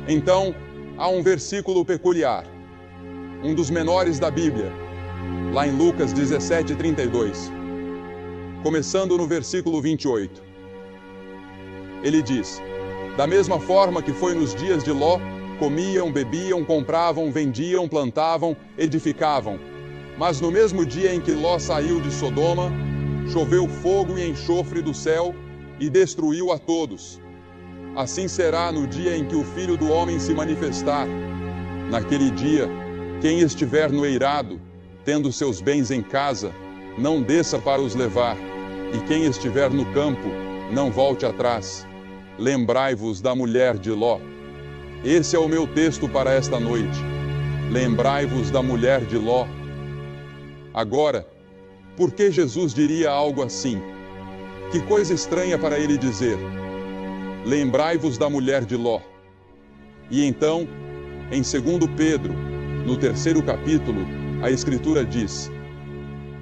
Então, há um versículo peculiar, um dos menores da Bíblia, lá em Lucas 17:32, começando no versículo 28. Ele diz: da mesma forma que foi nos dias de Ló, comiam, bebiam, compravam, vendiam, plantavam, edificavam. Mas no mesmo dia em que Ló saiu de Sodoma, choveu fogo e enxofre do céu e destruiu a todos. Assim será no dia em que o Filho do Homem se manifestar. Naquele dia, quem estiver no eirado, tendo seus bens em casa, não desça para os levar, e quem estiver no campo, não volte atrás. Lembrai-vos da mulher de Ló. Esse é o meu texto para esta noite. Lembrai-vos da mulher de Ló. Agora, por que Jesus diria algo assim? Que coisa estranha para ele dizer. Lembrai-vos da mulher de Ló. E então, em 2 Pedro, no 3º capítulo, a Escritura diz: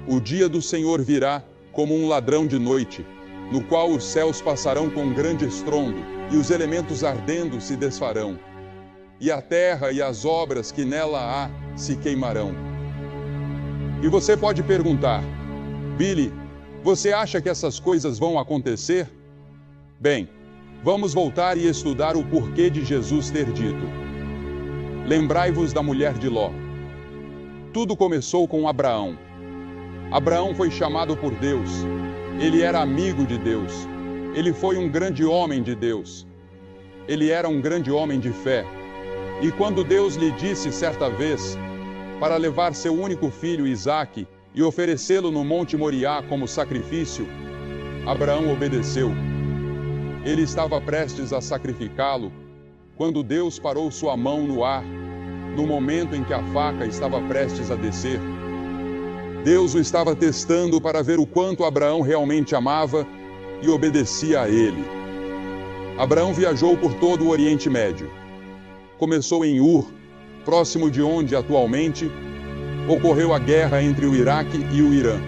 o dia do Senhor virá como um ladrão de noite, no qual os céus passarão com grande estrondo, e os elementos ardendo se desfarão, e a terra e as obras que nela há se queimarão. E você pode perguntar: Billy, você acha que essas coisas vão acontecer? Bem, vamos voltar e estudar o porquê de Jesus ter dito: lembrai-vos da mulher de Ló. Tudo começou com Abraão. Abraão foi chamado por Deus. Ele era amigo de Deus. Ele foi um grande homem de Deus. Ele era um grande homem de fé. E quando Deus lhe disse certa vez para levar seu único filho Isaque e oferecê-lo no Monte Moriá como sacrifício, Abraão obedeceu. Ele estava prestes a sacrificá-lo quando Deus parou sua mão no ar, no momento em que a faca estava prestes a descer. Deus o estava testando para ver o quanto Abraão realmente amava e obedecia a ele. Abraão viajou por todo o Oriente Médio. Começou em Ur, próximo de onde atualmente ocorreu a guerra entre o Iraque e o Irã.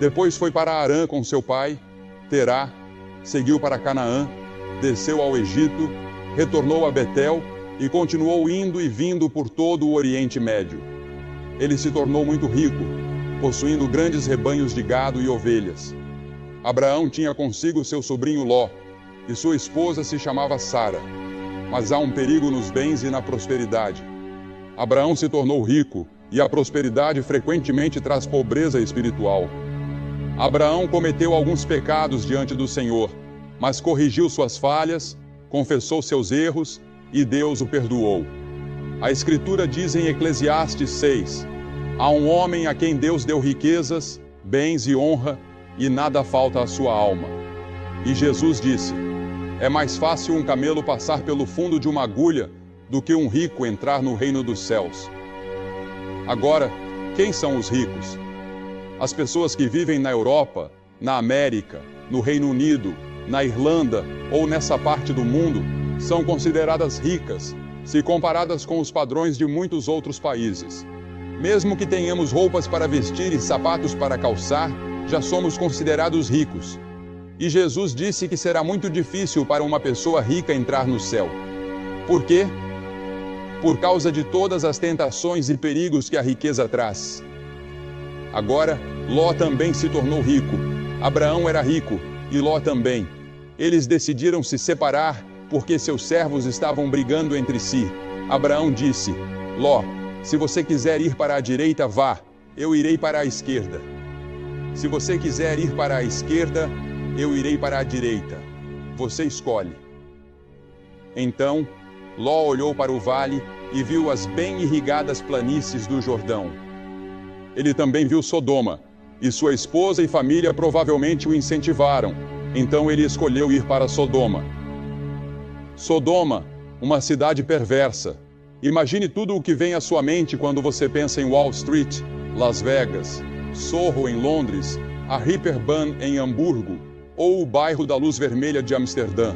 Depois foi para Harã com seu pai, Terá, seguiu para Canaã, desceu ao Egito, retornou a Betel e continuou indo e vindo por todo o Oriente Médio. Ele se tornou muito rico, possuindo grandes rebanhos de gado e ovelhas. Abraão tinha consigo seu sobrinho Ló, e sua esposa se chamava Sara. Mas há um perigo nos bens e na prosperidade. Abraão se tornou rico, e a prosperidade frequentemente traz pobreza espiritual. Abraão cometeu alguns pecados diante do Senhor, mas corrigiu suas falhas, confessou seus erros, e Deus o perdoou. A Escritura diz em Eclesiastes 6, há um homem a quem Deus deu riquezas, bens e honra, e nada falta à sua alma. E Jesus disse, é mais fácil um camelo passar pelo fundo de uma agulha do que um rico entrar no reino dos céus. Agora, quem são os ricos? As pessoas que vivem na Europa, na América, no Reino Unido, na Irlanda ou nessa parte do mundo são consideradas ricas, se comparadas com os padrões de muitos outros países. Mesmo que tenhamos roupas para vestir e sapatos para calçar, já somos considerados ricos. E Jesus disse que será muito difícil para uma pessoa rica entrar no céu. Por quê? Por causa de todas as tentações e perigos que a riqueza traz. Agora, Ló também se tornou rico. Abraão era rico e Ló também. Eles decidiram se separar porque seus servos estavam brigando entre si. Abraão disse, Ló, se você quiser ir para a direita, vá, eu irei para a esquerda. Se você quiser ir para a esquerda, eu irei para a direita. Você escolhe. Então, Ló olhou para o vale e viu as bem irrigadas planícies do Jordão. Ele também viu Sodoma, e sua esposa e família provavelmente o incentivaram. Então ele escolheu ir para Sodoma. Sodoma, uma cidade perversa. Imagine tudo o que vem à sua mente quando você pensa em Wall Street, Las Vegas, Soho em Londres, a Reeperbahn em Hamburgo ou o bairro da Luz Vermelha de Amsterdã.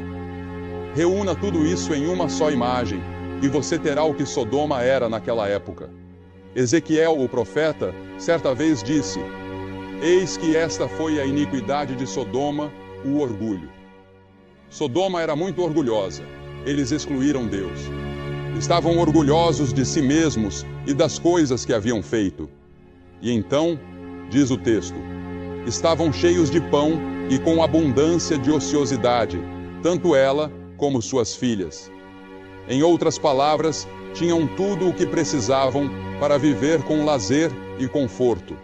Reúna tudo isso em uma só imagem e você terá o que Sodoma era naquela época. Ezequiel, o profeta, certa vez disse, eis que esta foi a iniquidade de Sodoma, o orgulho. Sodoma era muito orgulhosa. eles excluíram Deus. Estavam orgulhosos de si mesmos e das coisas que haviam feito. E então, diz o texto, estavam cheios de pão e com abundância de ociosidade, tanto ela como suas filhas. Em outras palavras, tinham tudo o que precisavam para viver com lazer e conforto.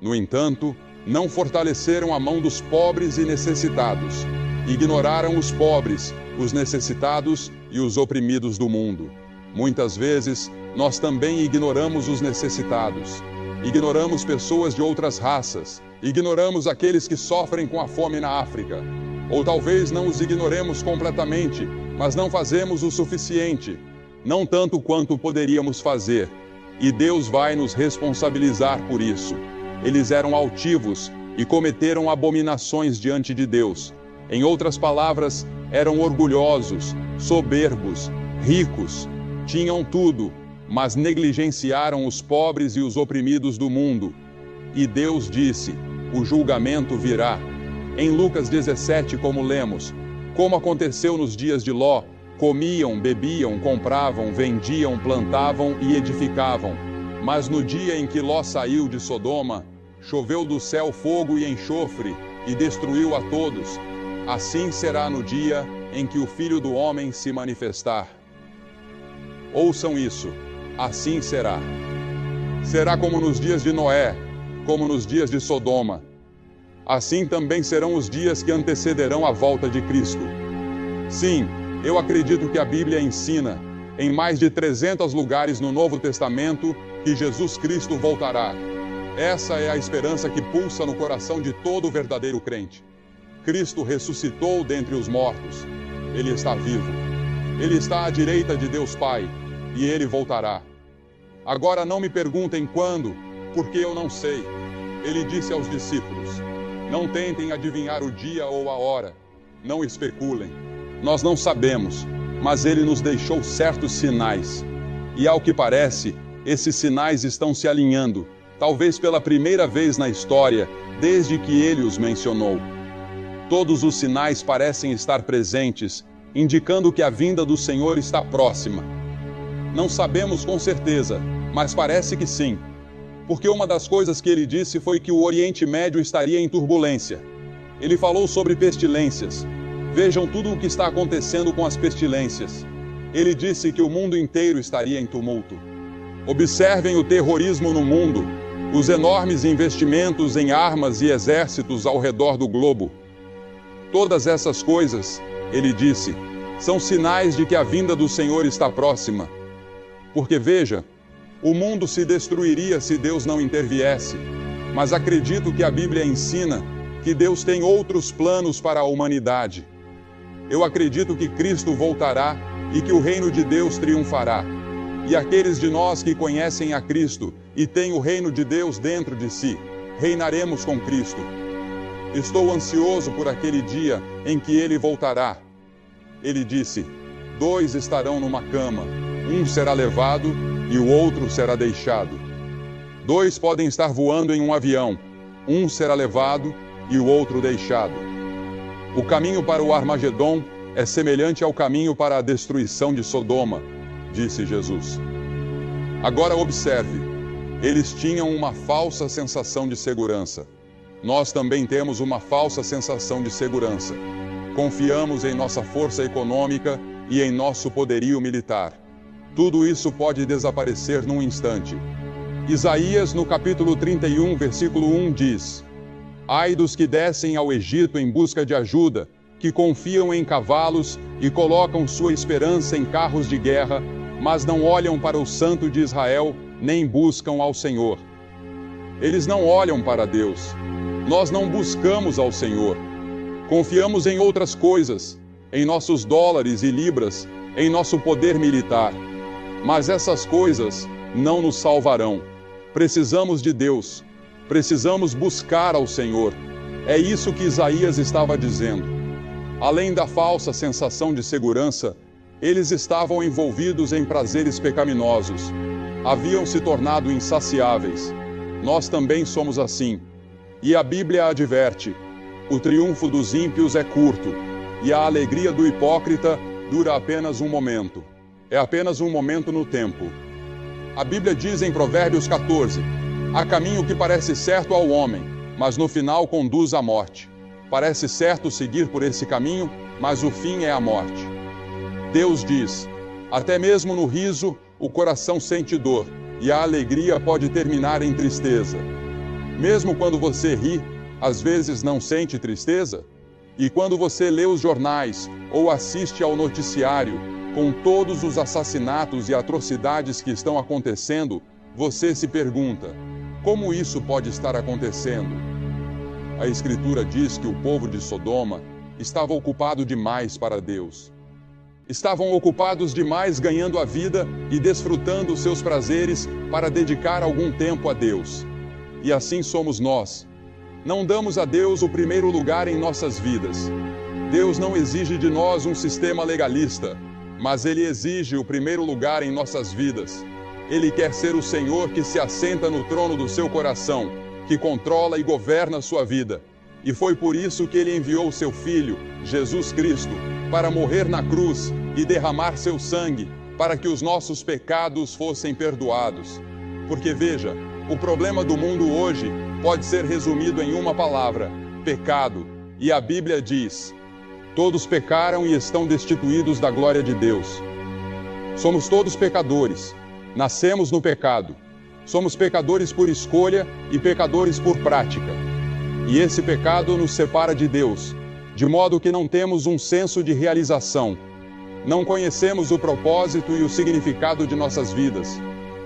No entanto, não fortaleceram a mão dos pobres e necessitados. Ignoraram os pobres, os necessitados e os oprimidos do mundo. Muitas vezes, nós também ignoramos os necessitados. Ignoramos pessoas de outras raças. Ignoramos aqueles que sofrem com a fome na África. Ou talvez não os ignoremos completamente, mas não fazemos o suficiente. Não tanto quanto poderíamos fazer. E Deus vai nos responsabilizar por isso. Eles eram altivos e cometeram abominações diante de Deus. Em outras palavras, eram orgulhosos, soberbos, ricos. Tinham tudo, mas negligenciaram os pobres e os oprimidos do mundo. E Deus disse, o julgamento virá. Em Lucas 17, como lemos, como aconteceu nos dias de Ló, comiam, bebiam, compravam, vendiam, plantavam e edificavam. Mas no dia em que Ló saiu de Sodoma, choveu do céu fogo e enxofre e destruiu a todos. Assim será no dia em que o Filho do Homem se manifestar. Ouçam isso, assim será. Será como nos dias de Noé, como nos dias de Sodoma. Assim também serão os dias que antecederão a volta de Cristo. Sim, eu acredito que a Bíblia ensina, em mais de 300 lugares no Novo Testamento, que Jesus Cristo voltará. Essa é a esperança que pulsa no coração de todo verdadeiro crente. Cristo ressuscitou dentre os mortos. Ele está vivo. Ele está à direita de Deus Pai, e Ele voltará. Agora não me perguntem quando, porque eu não sei. Ele disse aos discípulos, não tentem adivinhar o dia ou a hora. Não especulem. Nós não sabemos, mas Ele nos deixou certos sinais. E ao que parece, esses sinais estão se alinhando, talvez pela primeira vez na história, desde que Ele os mencionou. Todos os sinais parecem estar presentes, indicando que a vinda do Senhor está próxima. Não sabemos com certeza, mas parece que sim. Porque uma das coisas que ele disse foi que o Oriente Médio estaria em turbulência. Ele falou sobre pestilências. Vejam tudo o que está acontecendo com as pestilências. Ele disse que o mundo inteiro estaria em tumulto. Observem o terrorismo no mundo, os enormes investimentos em armas e exércitos ao redor do globo. Todas essas coisas, ele disse, são sinais de que a vinda do Senhor está próxima. Porque veja, o mundo se destruiria se Deus não interviesse, mas acredito que a Bíblia ensina que Deus tem outros planos para a humanidade. Eu acredito que Cristo voltará e que o reino de Deus triunfará. E aqueles de nós que conhecem a Cristo e têm o reino de Deus dentro de si, reinaremos com Cristo. Estou ansioso por aquele dia em que Ele voltará. Ele disse, 2 estarão numa cama, um será levado e o outro será deixado. 2 podem estar voando em um avião, um será levado e o outro deixado. O caminho para o Armagedon é semelhante ao caminho para a destruição de Sodoma, disse Jesus. Agora observe, eles tinham uma falsa sensação de segurança. Nós também temos uma falsa sensação de segurança. Confiamos em nossa força econômica e em nosso poderio militar. Tudo isso pode desaparecer num instante. Isaías, no capítulo 31, versículo 1, diz: Ai dos que descem ao Egito em busca de ajuda, que confiam em cavalos e colocam sua esperança em carros de guerra, mas não olham para o Santo de Israel, nem buscam ao Senhor. Eles não olham para Deus. Nós não buscamos ao Senhor. Confiamos em outras coisas, em nossos dólares e libras, em nosso poder militar. Mas essas coisas não nos salvarão. Precisamos de Deus. Precisamos buscar ao Senhor. É isso que Isaías estava dizendo. Além da falsa sensação de segurança, eles estavam envolvidos em prazeres pecaminosos. Haviam se tornado insaciáveis. Nós também somos assim. E a Bíblia adverte: o triunfo dos ímpios é curto, e a alegria do hipócrita dura apenas um momento. É apenas um momento no tempo. A Bíblia diz em Provérbios 14: há caminho que parece certo ao homem, mas no final conduz à morte. Parece certo seguir por esse caminho, mas o fim é a morte. Deus diz: até mesmo no riso, o coração sente dor, e a alegria pode terminar em tristeza. Mesmo quando você ri, às vezes não sente tristeza? E quando você lê os jornais ou assiste ao noticiário, com todos os assassinatos e atrocidades que estão acontecendo, você se pergunta: como isso pode estar acontecendo? A Escritura diz que o povo de Sodoma estava ocupado demais para Deus. Estavam ocupados demais ganhando a vida e desfrutando os seus prazeres para dedicar algum tempo a Deus. E assim somos nós. Não damos a Deus o primeiro lugar em nossas vidas. Deus não exige de nós um sistema legalista, mas Ele exige o primeiro lugar em nossas vidas. Ele quer ser o Senhor que se assenta no trono do seu coração, que controla e governa a sua vida. E foi por isso que Ele enviou o seu Filho, Jesus Cristo, para morrer na cruz e derramar seu sangue, para que os nossos pecados fossem perdoados. Porque veja, o problema do mundo hoje pode ser resumido em uma palavra: pecado. E a Bíblia diz: todos pecaram e estão destituídos da glória de Deus. Somos todos pecadores. Nascemos no pecado. Somos pecadores por escolha e pecadores por prática. E esse pecado nos separa de Deus, de modo que não temos um senso de realização. Não conhecemos o propósito e o significado de nossas vidas.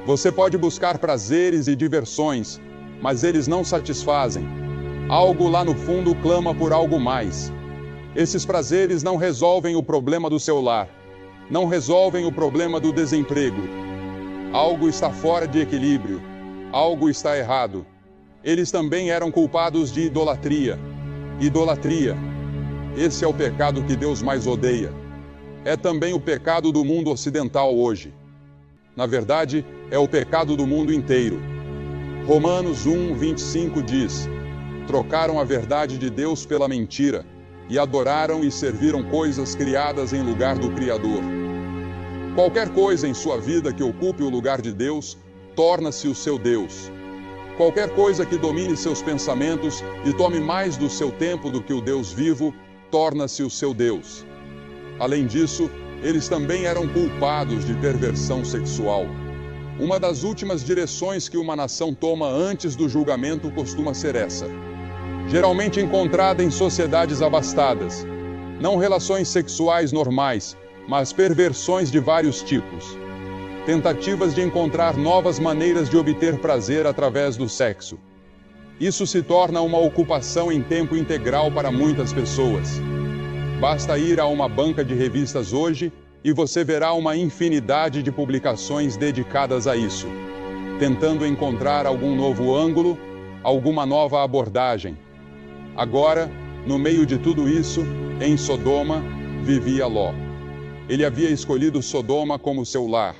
Você pode buscar prazeres e diversões, mas eles não satisfazem. Algo lá no fundo clama por algo mais. Esses prazeres não resolvem o problema do seu lar, não resolvem o problema do desemprego. Algo está fora de equilíbrio, algo está errado. Eles também eram culpados de idolatria. Idolatria. Esse é o pecado que Deus mais odeia. É também o pecado do mundo ocidental hoje. Na verdade, é o pecado do mundo inteiro. Romanos 1:25 diz: trocaram a verdade de Deus pela mentira, e adoraram e serviram coisas criadas em lugar do Criador. Qualquer coisa em sua vida que ocupe o lugar de Deus, torna-se o seu Deus. Qualquer coisa que domine seus pensamentos e tome mais do seu tempo do que o Deus vivo, torna-se o seu Deus. Além disso, eles também eram culpados de perversão sexual. Uma das últimas direções que uma nação toma antes do julgamento costuma ser essa. Geralmente encontrada em sociedades abastadas. Não relações sexuais normais, mas perversões de vários tipos. Tentativas de encontrar novas maneiras de obter prazer através do sexo. Isso se torna uma ocupação em tempo integral para muitas pessoas. Basta ir a uma banca de revistas hoje e você verá uma infinidade de publicações dedicadas a isso, tentando encontrar algum novo ângulo, alguma nova abordagem. Agora, no meio de tudo isso, em Sodoma, vivia Ló. Ele havia escolhido Sodoma como seu lar,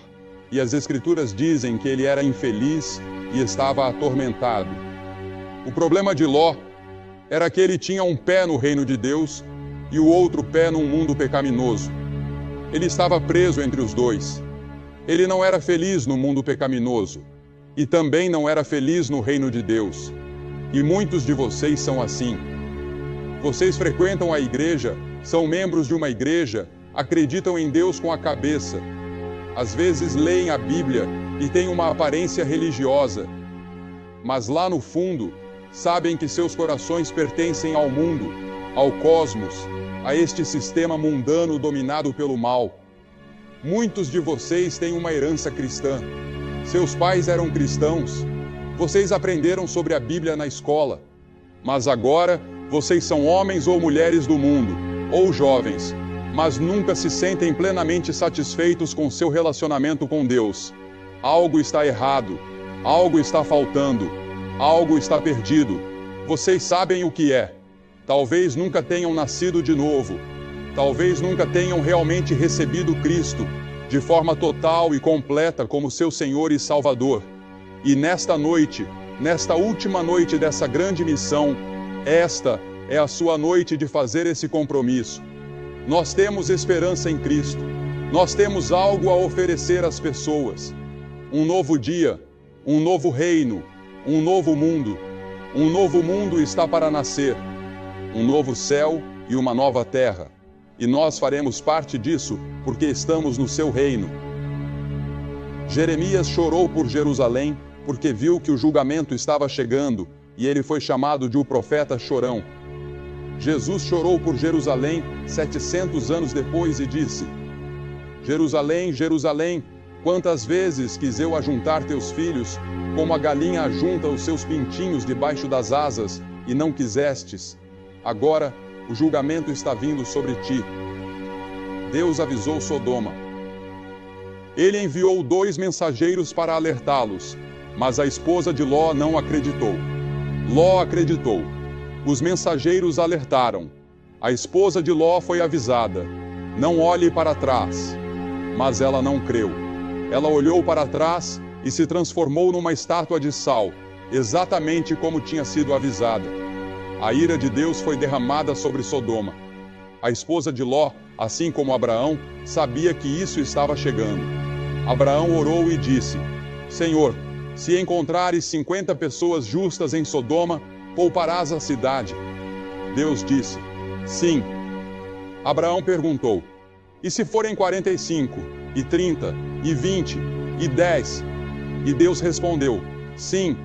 e as Escrituras dizem que ele era infeliz e estava atormentado. O problema de Ló era que ele tinha um pé no reino de Deus e o outro pé num mundo pecaminoso. Ele estava preso entre os dois. Ele não era feliz no mundo pecaminoso e também não era feliz no reino de Deus. E muitos de vocês são assim. Vocês frequentam a igreja, são membros de uma igreja, acreditam em Deus com a cabeça. Às vezes leem a Bíblia e têm uma aparência religiosa, mas lá no fundo sabem que seus corações pertencem ao mundo, ao cosmos, a este sistema mundano dominado pelo mal. Muitos de vocês têm uma herança cristã. Seus pais eram cristãos. Vocês aprenderam sobre a Bíblia na escola. Mas agora vocês são homens ou mulheres do mundo, ou jovens, mas nunca se sentem plenamente satisfeitos com seu relacionamento com Deus. Algo está errado, algo está faltando, algo está perdido. Vocês sabem o que é. Talvez nunca tenham nascido de novo. Talvez nunca tenham realmente recebido Cristo de forma total e completa como seu Senhor e Salvador. E nesta noite, nesta última noite dessa grande missão, esta é a sua noite de fazer esse compromisso. Nós temos esperança em Cristo. Nós temos algo a oferecer às pessoas. Um novo dia, um novo reino, um novo mundo. Um novo mundo está para nascer. Um novo céu e uma nova terra. E nós faremos parte disso porque estamos no seu reino. Jeremias chorou por Jerusalém porque viu que o julgamento estava chegando e ele foi chamado de o profeta chorão. Jesus chorou por Jerusalém 700 anos depois e disse: Jerusalém, Jerusalém, quantas vezes quis eu ajuntar teus filhos, como a galinha ajunta os seus pintinhos debaixo das asas, e não quisestes. Agora o julgamento está vindo sobre ti. Deus avisou Sodoma. Ele enviou 2 mensageiros para alertá-los, mas a esposa de Ló não acreditou. Ló acreditou. Os mensageiros alertaram. A esposa de Ló foi avisada: não olhe para trás. Mas ela não creu. Ela olhou para trás e se transformou numa estátua de sal, exatamente como tinha sido avisada. A ira de Deus foi derramada sobre Sodoma. A esposa de Ló, assim como Abraão, sabia que isso estava chegando. Abraão orou e disse: Senhor, se encontrares 50 pessoas justas em Sodoma, pouparás a cidade. Deus disse: sim. Abraão perguntou: e se forem 45, e 30, e 20, e 10? E Deus respondeu: sim.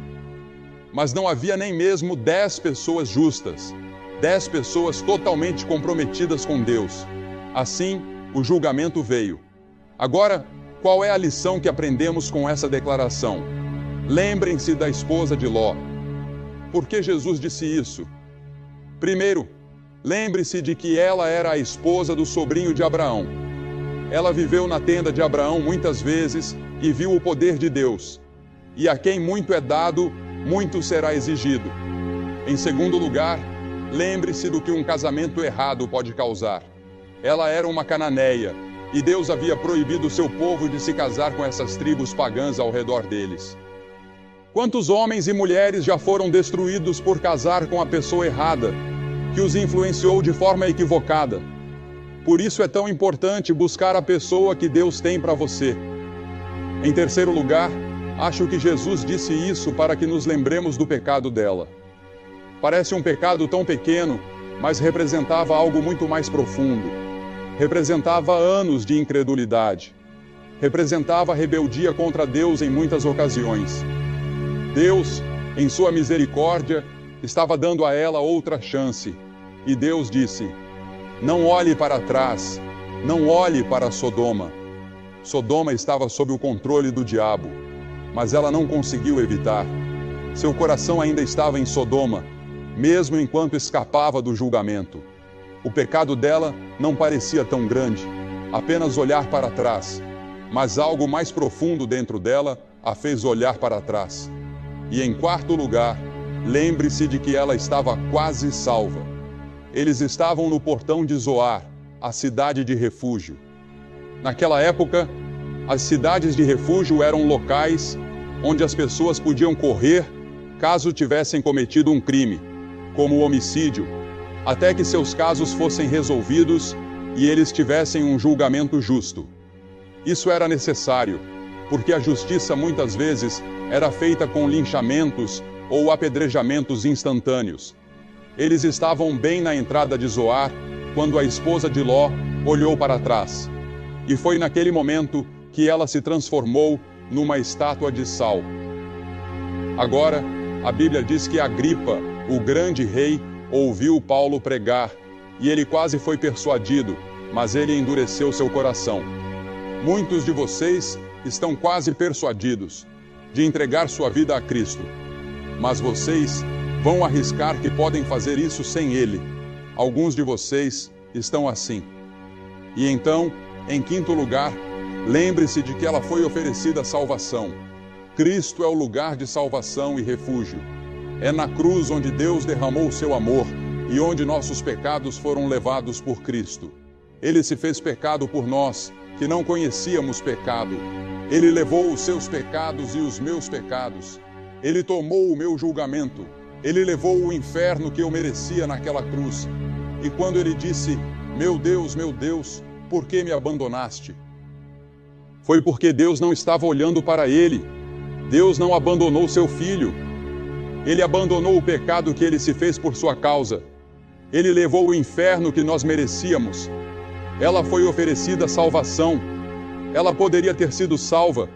Mas não havia nem mesmo 10 pessoas justas, 10 pessoas totalmente comprometidas com Deus. Assim, o julgamento veio. Agora, qual é a lição que aprendemos com essa declaração? Lembrem-se da esposa de Ló. Por que Jesus disse isso? Primeiro, lembre-se de que ela era a esposa do sobrinho de Abraão. Ela viveu na tenda de Abraão muitas vezes e viu o poder de Deus. E a quem muito é dado, muito será exigido. Em segundo lugar, lembre-se do que um casamento errado pode causar. Ela era uma cananeia, e Deus havia proibido o seu povo de se casar com essas tribos pagãs ao redor deles. Quantos homens e mulheres já foram destruídos por casar com a pessoa errada, que os influenciou de forma equivocada? Por isso é tão importante buscar a pessoa que Deus tem para você. Em terceiro lugar, acho que Jesus disse isso para que nos lembremos do pecado dela. Parece um pecado tão pequeno, mas representava algo muito mais profundo. Representava anos de incredulidade. Representava rebeldia contra Deus em muitas ocasiões. Deus, em sua misericórdia, estava dando a ela outra chance. E Deus disse: não olhe para trás, não olhe para Sodoma. Sodoma estava sob o controle do diabo, mas ela não conseguiu evitar. Seu coração ainda estava em Sodoma, mesmo enquanto escapava do julgamento. O pecado dela não parecia tão grande, apenas olhar para trás, mas algo mais profundo dentro dela a fez olhar para trás. E em quarto lugar, lembre-se de que ela estava quase salva. Eles estavam no portão de Zoar, a cidade de refúgio. Naquela época, as cidades de refúgio eram locais onde as pessoas podiam correr caso tivessem cometido um crime, como o homicídio, até que seus casos fossem resolvidos e eles tivessem um julgamento justo. Isso era necessário, porque a justiça muitas vezes era feita com linchamentos ou apedrejamentos instantâneos. Eles estavam bem na entrada de Zoar quando a esposa de Ló olhou para trás. E foi naquele momento que ela se transformou numa estátua de sal. Agora, a Bíblia diz que Agripa, o grande rei, ouviu Paulo pregar e ele quase foi persuadido, mas ele endureceu seu coração. Muitos de vocês estão quase persuadidos de entregar sua vida a Cristo, mas vocês vão arriscar que podem fazer isso sem Ele. Alguns de vocês estão assim. E então, em quinto lugar, lembre-se de que ela foi oferecida salvação. Cristo é o lugar de salvação e refúgio. É na cruz onde Deus derramou o seu amor e onde nossos pecados foram levados por Cristo. Ele se fez pecado por nós, que não conhecíamos pecado. Ele levou os seus pecados e os meus pecados. Ele tomou o meu julgamento. Ele levou o inferno que eu merecia naquela cruz. E quando ele disse, meu Deus, por que me abandonaste? Foi porque Deus não estava olhando para ele. Deus não abandonou seu filho. Ele abandonou o pecado que ele se fez por sua causa. Ele levou o inferno que nós merecíamos. Ela foi oferecida salvação. Ela poderia ter sido salva.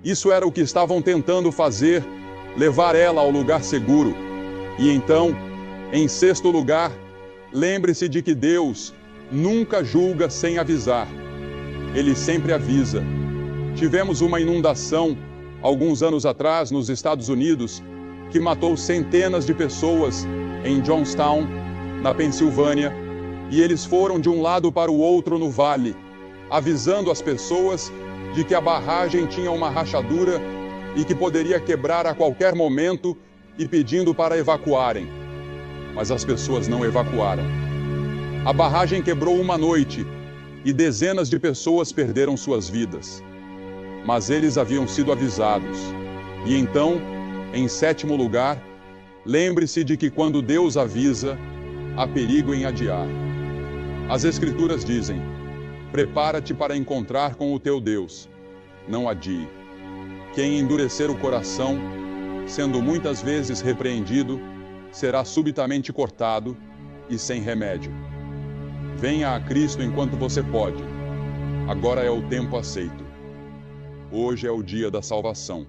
Isso era o que estavam tentando fazer, levar ela ao lugar seguro. E então, em sexto lugar, lembre-se de que Deus nunca julga sem avisar. Ele sempre avisa. Tivemos uma inundação, alguns anos atrás, nos Estados Unidos, que matou centenas de pessoas em Johnstown, na Pensilvânia, e eles foram de um lado para o outro no vale, avisando as pessoas de que a barragem tinha uma rachadura e que poderia quebrar a qualquer momento e pedindo para evacuarem. Mas as pessoas não evacuaram. A barragem quebrou uma noite e dezenas de pessoas perderam suas vidas. Mas eles haviam sido avisados. E então, em sétimo lugar, lembre-se de que quando Deus avisa, há perigo em adiar. As Escrituras dizem: prepara-te para encontrar com o teu Deus, não adie. Quem endurecer o coração, sendo muitas vezes repreendido, será subitamente cortado e sem remédio. Venha a Cristo enquanto você pode. Agora é o tempo aceito. Hoje é o dia da salvação.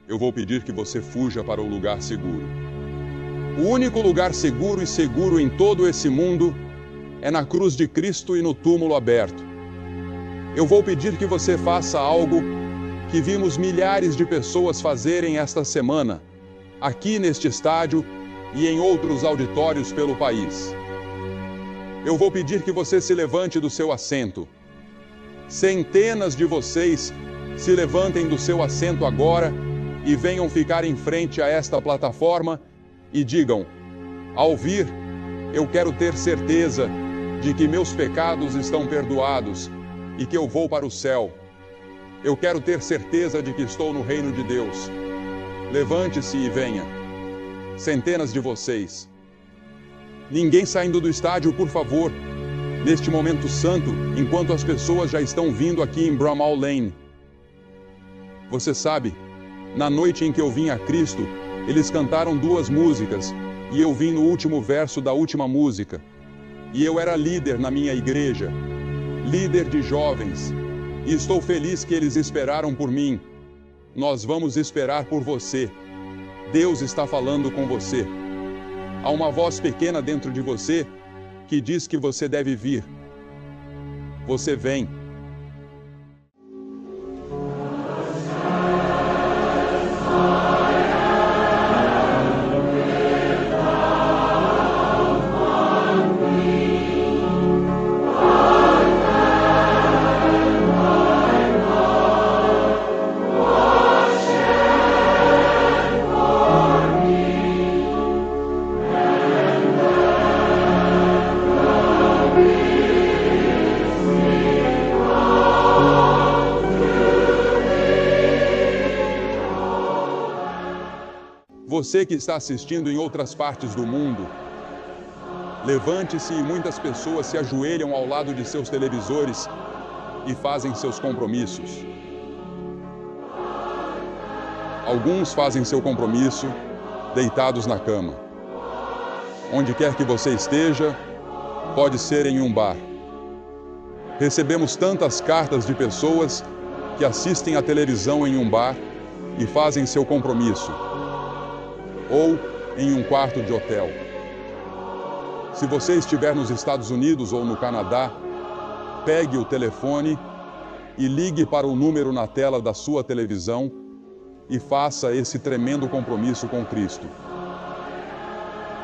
Eu vou pedir que você fuja para o lugar seguro. O único lugar seguro e seguro em todo esse mundo é na cruz de Cristo e no túmulo aberto. Eu vou pedir que você faça algo que vimos milhares de pessoas fazerem esta semana, aqui neste estádio e em outros auditórios pelo país. Eu vou pedir que você se levante do seu assento. Centenas de vocês se levantem do seu assento agora e venham ficar em frente a esta plataforma e digam: ao vir, eu quero ter certeza de que meus pecados estão perdoados e que eu vou para o céu. Eu quero ter certeza de que estou no reino de Deus. Levante-se e venha. Centenas de vocês. Ninguém saindo do estádio, por favor, neste momento santo, enquanto as pessoas já estão vindo aqui em Bramall Lane. Você sabe, na noite em que eu vim a Cristo, eles cantaram duas músicas e eu vim no último verso da última música. E eu era líder na minha igreja, líder de jovens, e estou feliz que eles esperaram por mim. Nós vamos esperar por você. Deus está falando com você. Há uma voz pequena dentro de você que diz que você deve vir. Você vem. Você que está assistindo em outras partes do mundo, levante-se e muitas pessoas se ajoelham ao lado de seus televisores e fazem seus compromissos. Alguns fazem seu compromisso deitados na cama. Onde quer que você esteja, pode ser em um bar. Recebemos tantas cartas de pessoas que assistem à televisão em um bar e fazem seu compromisso, ou em um quarto de hotel. Se você estiver nos Estados Unidos ou no Canadá, pegue o telefone e ligue para o número na tela da sua televisão e faça esse tremendo compromisso com Cristo.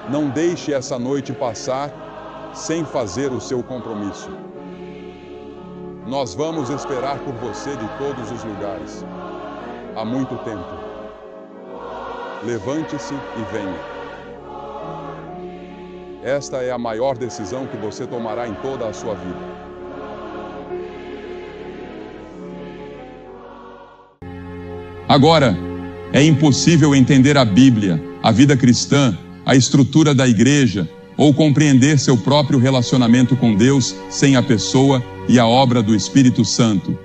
Não deixe essa noite passar sem fazer o seu compromisso. Nós vamos esperar por você de todos os lugares, há muito tempo. Levante-se e venha. Esta é a maior decisão que você tomará em toda a sua vida. Agora, é impossível entender a Bíblia, a vida cristã, a estrutura da igreja ou compreender seu próprio relacionamento com Deus sem a pessoa e a obra do Espírito Santo.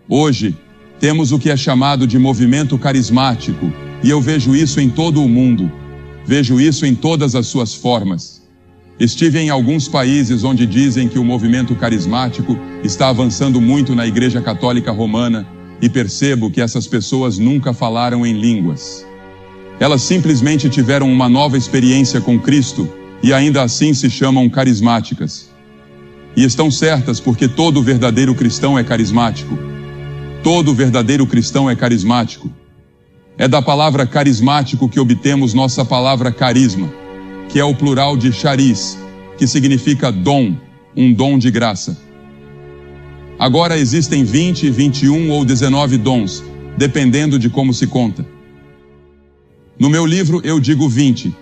Hoje, temos o que é chamado de movimento carismático, e eu vejo isso em todo o mundo. Vejo isso em todas as suas formas. Estive em alguns países onde dizem que o movimento carismático está avançando muito na Igreja Católica Romana e percebo que essas pessoas nunca falaram em línguas. Elas simplesmente tiveram uma nova experiência com Cristo e ainda assim se chamam carismáticas. E estão certas porque todo verdadeiro cristão é carismático. Todo verdadeiro cristão é carismático. É da palavra carismático que obtemos nossa palavra carisma, que é o plural de charis, que significa dom, um dom de graça. Agora existem 20, 21 ou 19 dons, dependendo de como se conta. No meu livro eu digo 20,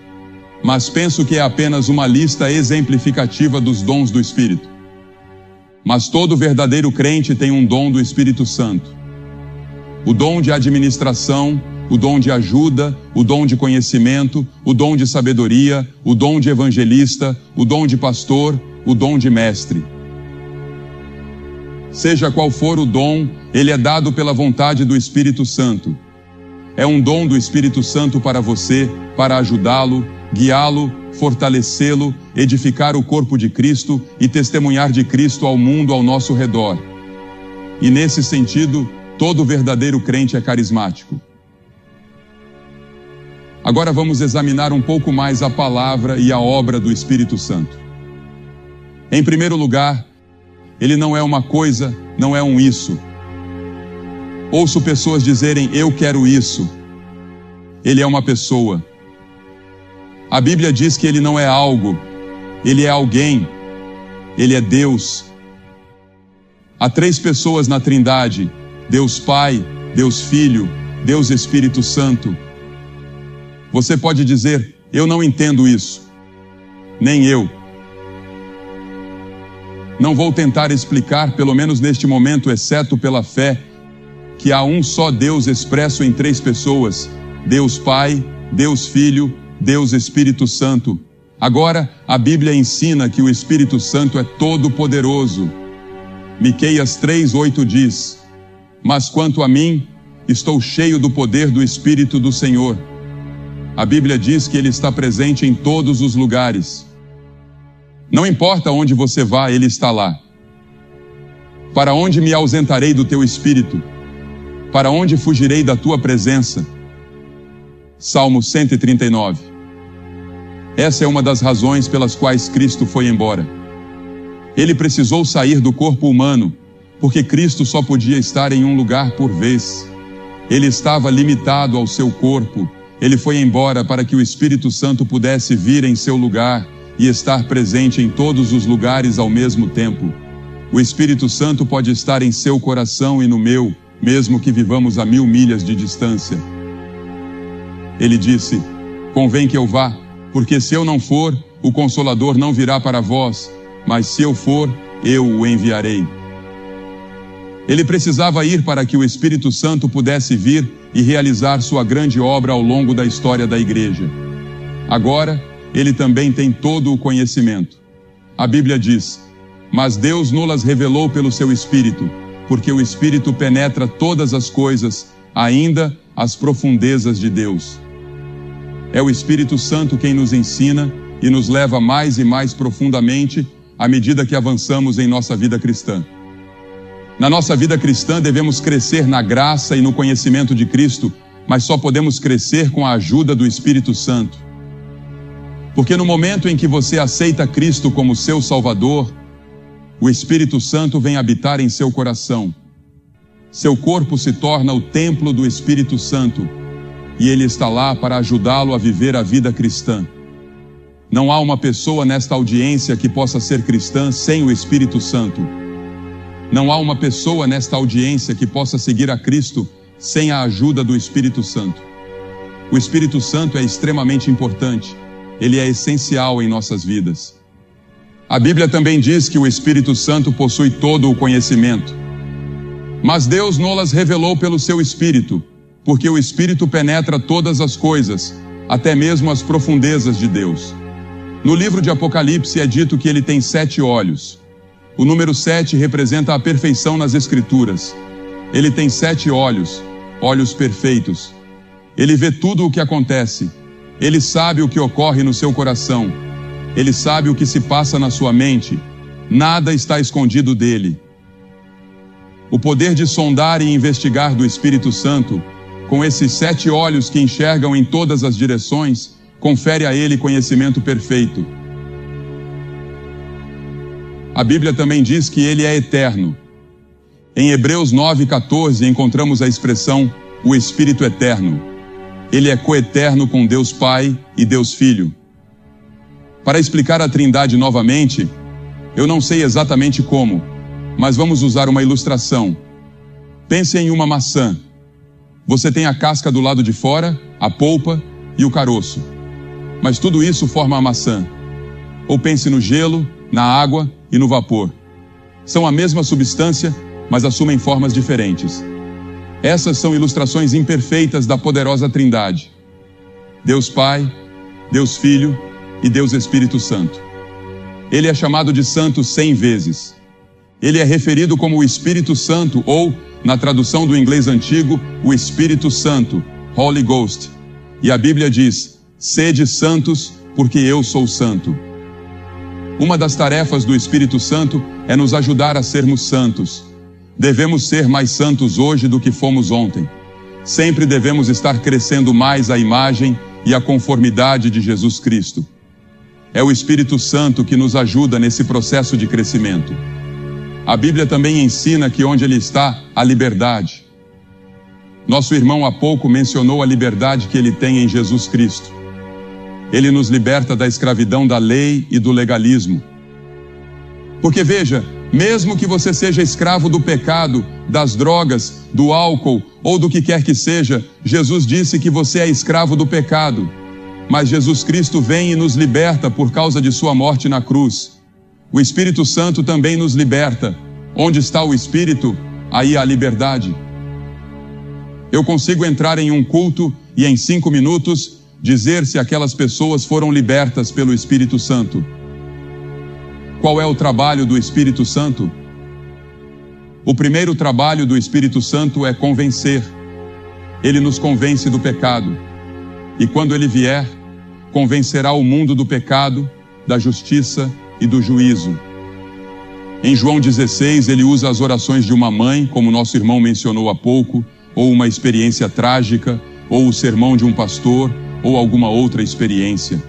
mas penso que é apenas uma lista exemplificativa dos dons do Espírito. Mas todo verdadeiro crente tem um dom do Espírito Santo. O dom de administração, o dom de ajuda, o dom de conhecimento, o dom de sabedoria, o dom de evangelista, o dom de pastor, o dom de mestre. Seja qual for o dom, ele é dado pela vontade do Espírito Santo. É um dom do Espírito Santo para você, para ajudá-lo, guiá-lo, fortalecê-lo, edificar o corpo de Cristo e testemunhar de Cristo ao mundo ao nosso redor. E nesse sentido, todo verdadeiro crente é carismático. Agora vamos examinar um pouco mais a palavra e a obra do Espírito Santo. Em primeiro lugar, ele não é uma coisa, não é um isso. Ouço pessoas dizerem, eu quero isso. Ele é uma pessoa. A Bíblia diz que ele não é algo, ele é alguém. Ele é Deus. Há 3 pessoas na Trindade, Deus Pai, Deus Filho, Deus Espírito Santo. Você pode dizer, eu não entendo isso. Nem eu. Não vou tentar explicar, pelo menos neste momento, exceto pela fé, que há um só Deus expresso em 3 pessoas, Deus Pai, Deus Filho, Deus Espírito Santo. Agora, a Bíblia ensina que o Espírito Santo é todo-poderoso. Miqueias 3:8 diz, mas quanto a mim, estou cheio do poder do Espírito do Senhor. A Bíblia diz que ele está presente em todos os lugares. Não importa onde você vá, ele está lá. Para onde me ausentarei do teu Espírito? Para onde fugirei da tua presença? Salmo 139. Essa é uma das razões pelas quais Cristo foi embora. Ele precisou sair do corpo humano, porque Cristo só podia estar em um lugar por vez. Ele estava limitado ao seu corpo. Ele foi embora para que o Espírito Santo pudesse vir em seu lugar e estar presente em todos os lugares ao mesmo tempo. O Espírito Santo pode estar em seu coração e no meu, mesmo que vivamos a 1000 milhas de distância. Ele disse, convém que eu vá, porque se eu não for, o Consolador não virá para vós, mas se eu for, eu o enviarei. Ele precisava ir para que o Espírito Santo pudesse vir e realizar sua grande obra ao longo da história da igreja. Agora, ele também tem todo o conhecimento. A Bíblia diz, mas Deus nos revelou pelo seu Espírito, porque o Espírito penetra todas as coisas, ainda as profundezas de Deus. É o Espírito Santo quem nos ensina e nos leva mais e mais profundamente à medida que avançamos em nossa vida cristã. Na nossa vida cristã devemos crescer na graça e no conhecimento de Cristo, mas só podemos crescer com a ajuda do Espírito Santo. Porque no momento em que você aceita Cristo como seu Salvador, o Espírito Santo vem habitar em seu coração. Seu corpo se torna o templo do Espírito Santo e ele está lá para ajudá-lo a viver a vida cristã. Não há uma pessoa nesta audiência que possa ser cristã sem o Espírito Santo. Não há uma pessoa nesta audiência que possa seguir a Cristo sem a ajuda do Espírito Santo. O Espírito Santo é extremamente importante. Ele é essencial em nossas vidas. A Bíblia também diz que o Espírito Santo possui todo o conhecimento. Mas Deus nos revelou pelo seu Espírito, porque o Espírito penetra todas as coisas, até mesmo as profundezas de Deus. No livro de Apocalipse é dito que ele tem 7 olhos. O número 7 representa a perfeição nas Escrituras. Ele tem 7 olhos, olhos perfeitos. Ele vê tudo o que acontece. Ele sabe o que ocorre no seu coração. Ele sabe o que se passa na sua mente. Nada está escondido dele. O poder de sondar e investigar do Espírito Santo, com esses 7 olhos que enxergam em todas as direções, confere a ele conhecimento perfeito. A Bíblia também diz que ele é eterno. Em Hebreus 9:14 encontramos a expressão o Espírito Eterno. Ele é coeterno com Deus Pai e Deus Filho. Para explicar a Trindade novamente, eu não sei exatamente como, mas vamos usar uma ilustração. Pense em uma maçã. Você tem a casca do lado de fora, a polpa e o caroço. Mas tudo isso forma a maçã. Ou pense no gelo, na água e no vapor. São a mesma substância, mas assumem formas diferentes. Essas são ilustrações imperfeitas da poderosa Trindade. Deus Pai, Deus Filho e Deus Espírito Santo. Ele é chamado de Santo 100 vezes. Ele é referido como o Espírito Santo ou, na tradução do inglês antigo, o Espírito Santo, Holy Ghost. E a Bíblia diz, sede santos, porque eu sou santo. Uma das tarefas do Espírito Santo é nos ajudar a sermos santos. Devemos ser mais santos hoje do que fomos ontem. Sempre devemos estar crescendo mais a imagem e a conformidade de Jesus Cristo. É o Espírito Santo que nos ajuda nesse processo de crescimento. A Bíblia também ensina que onde Ele está, há liberdade. Nosso irmão há pouco mencionou a liberdade que Ele tem em Jesus Cristo. Ele nos liberta da escravidão da lei e do legalismo. Porque veja, mesmo que você seja escravo do pecado, das drogas, do álcool ou do que quer que seja, Jesus disse que você é escravo do pecado. Mas Jesus Cristo vem e nos liberta por causa de sua morte na cruz. O Espírito Santo também nos liberta. Onde está o Espírito, aí há liberdade. Eu consigo entrar em um culto e em 5 minutos dizer se aquelas pessoas foram libertas pelo Espírito Santo. Qual é o trabalho do Espírito Santo? O primeiro trabalho do Espírito Santo é convencer. Ele nos convence do pecado. E quando ele vier, convencerá o mundo do pecado, da justiça e do juízo. Em João 16, ele usa as orações de uma mãe, como nosso irmão mencionou há pouco, ou uma experiência trágica, ou o sermão de um pastor, ou alguma outra experiência.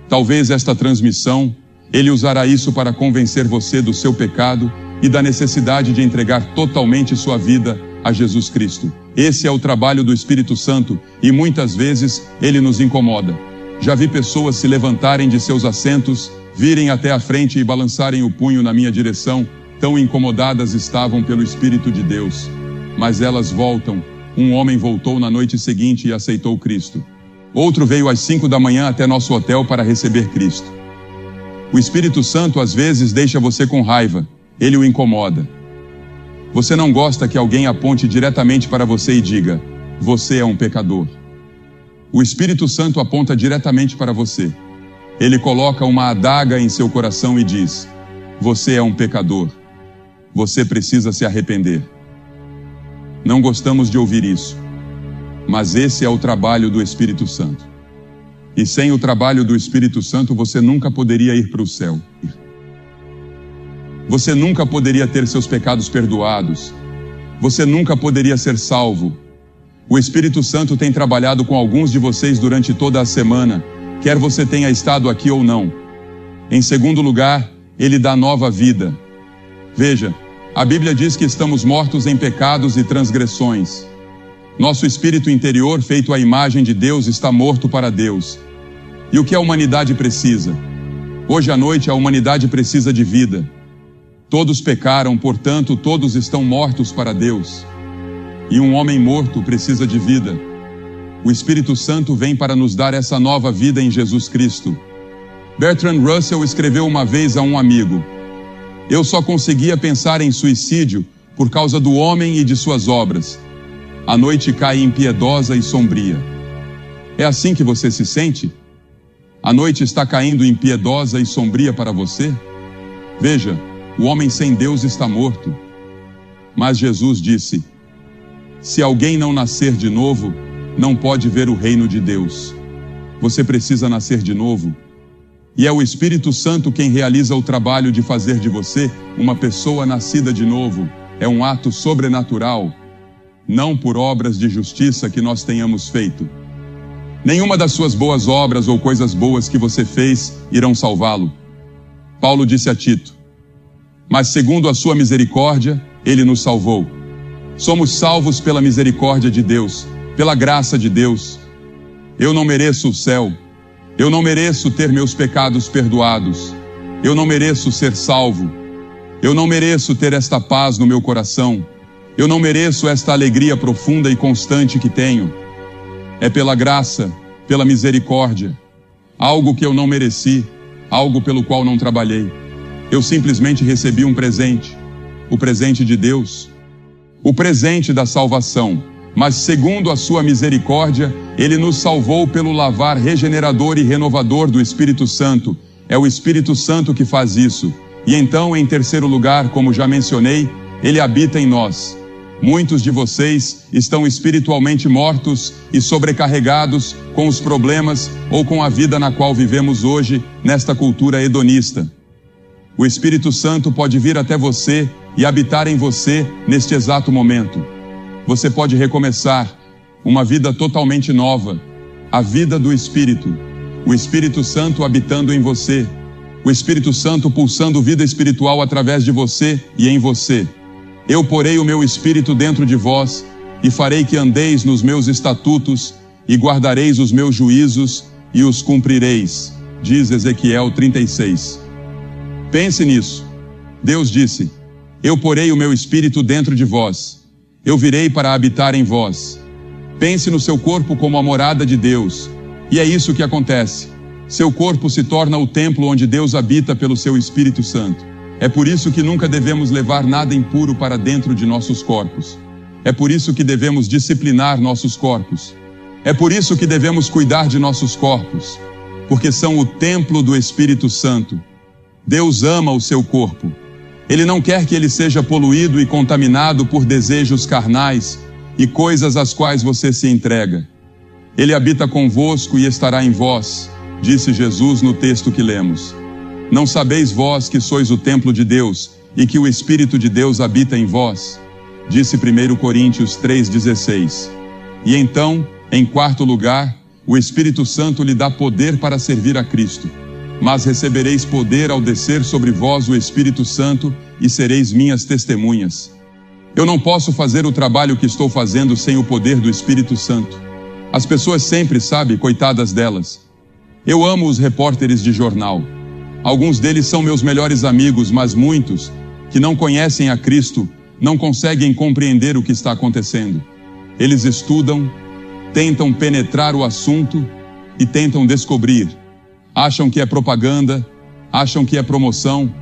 Talvez esta transmissão, ele usará isso para convencer você do seu pecado e da necessidade de entregar totalmente sua vida a Jesus Cristo. Esse é o trabalho do Espírito Santo e muitas vezes ele nos incomoda. Já vi pessoas se levantarem de seus assentos, virem até a frente e balançarem o punho na minha direção, tão incomodadas estavam pelo Espírito de Deus. Mas elas voltam. Um homem voltou na noite seguinte e aceitou Cristo. Outro veio às 5 da manhã até nosso hotel para receber Cristo. O Espírito Santo às vezes deixa você com raiva. Ele o incomoda. Você não gosta que alguém aponte diretamente para você e diga, você é um pecador. O Espírito Santo aponta diretamente para você. Ele coloca uma adaga em seu coração e diz, você é um pecador. Você precisa se arrepender. Não gostamos de ouvir isso, mas esse é o trabalho do Espírito Santo. E sem o trabalho do Espírito Santo, você nunca poderia ir para o céu. Você nunca poderia ter seus pecados perdoados. Você nunca poderia ser salvo. O Espírito Santo tem trabalhado com alguns de vocês durante toda a semana, quer você tenha estado aqui ou não. Em segundo lugar, ele dá nova vida. Veja, a Bíblia diz que estamos mortos em pecados e transgressões. Nosso espírito interior, feito à imagem de Deus, está morto para Deus. E o que a humanidade precisa? Hoje à noite a humanidade precisa de vida. Todos pecaram, portanto, todos estão mortos para Deus. E um homem morto precisa de vida. O Espírito Santo vem para nos dar essa nova vida em Jesus Cristo. Bertrand Russell escreveu uma vez a um amigo, eu só conseguia pensar em suicídio por causa do homem e de suas obras. A noite cai impiedosa e sombria. É assim que você se sente? A noite está caindo impiedosa e sombria para você? Veja, o homem sem Deus está morto. Mas Jesus disse: se alguém não nascer de novo, não pode ver o reino de Deus. Você precisa nascer de novo. E é o Espírito Santo quem realiza o trabalho de fazer de você uma pessoa nascida de novo. É um ato sobrenatural, não por obras de justiça que nós tenhamos feito. Nenhuma das suas boas obras ou coisas boas que você fez irão salvá-lo. Paulo disse a Tito: mas segundo a sua misericórdia, ele nos salvou. Somos salvos pela misericórdia de Deus, pela graça de Deus. Eu não mereço o céu. Eu não mereço ter meus pecados perdoados. Eu não mereço ser salvo. Eu não mereço ter esta paz no meu coração. Eu não mereço esta alegria profunda e constante que tenho. É pela graça, pela misericórdia. Algo que eu não mereci, algo pelo qual não trabalhei. Eu simplesmente recebi um presente. O presente de Deus. O presente da salvação. Mas segundo a sua misericórdia, Ele nos salvou pelo lavar regenerador e renovador do Espírito Santo. É o Espírito Santo que faz isso. E então, em terceiro lugar, como já mencionei, Ele habita em nós. Muitos de vocês estão espiritualmente mortos e sobrecarregados com os problemas ou com a vida na qual vivemos hoje, nesta cultura hedonista. O Espírito Santo pode vir até você e habitar em você neste exato momento. Você pode recomeçar uma vida totalmente nova, a vida do Espírito, o Espírito Santo habitando em você, o Espírito Santo pulsando vida espiritual através de você e em você. Eu porei o meu Espírito dentro de vós e farei que andeis nos meus estatutos e guardareis os meus juízos e os cumprireis, diz Ezequiel 36. Pense nisso. Deus disse: eu porei o meu Espírito dentro de vós. Eu virei para habitar em vós. Pense no seu corpo como a morada de Deus. E é isso que acontece. Seu corpo se torna o templo onde Deus habita pelo seu Espírito Santo. É por isso que nunca devemos levar nada impuro para dentro de nossos corpos. É por isso que devemos disciplinar nossos corpos. É por isso que devemos cuidar de nossos corpos. Porque são o templo do Espírito Santo. Deus ama o seu corpo. Ele não quer que ele seja poluído e contaminado por desejos carnais e coisas às quais você se entrega. Ele habita convosco e estará em vós, disse Jesus no texto que lemos. Não sabeis vós que sois o templo de Deus e que o Espírito de Deus habita em vós? Disse 1 Coríntios 3,16. E então, em quarto lugar, o Espírito Santo lhe dá poder para servir a Cristo. Mas recebereis poder ao descer sobre vós o Espírito Santo e sereis minhas testemunhas. Eu não posso fazer o trabalho que estou fazendo sem o poder do Espírito Santo. As pessoas sempre, sabe, coitadas delas. Eu amo os repórteres de jornal. Alguns deles são meus melhores amigos, mas muitos, que não conhecem a Cristo, não conseguem compreender o que está acontecendo. Eles estudam, tentam penetrar o assunto e tentam descobrir. Acham que é propaganda, acham que é promoção,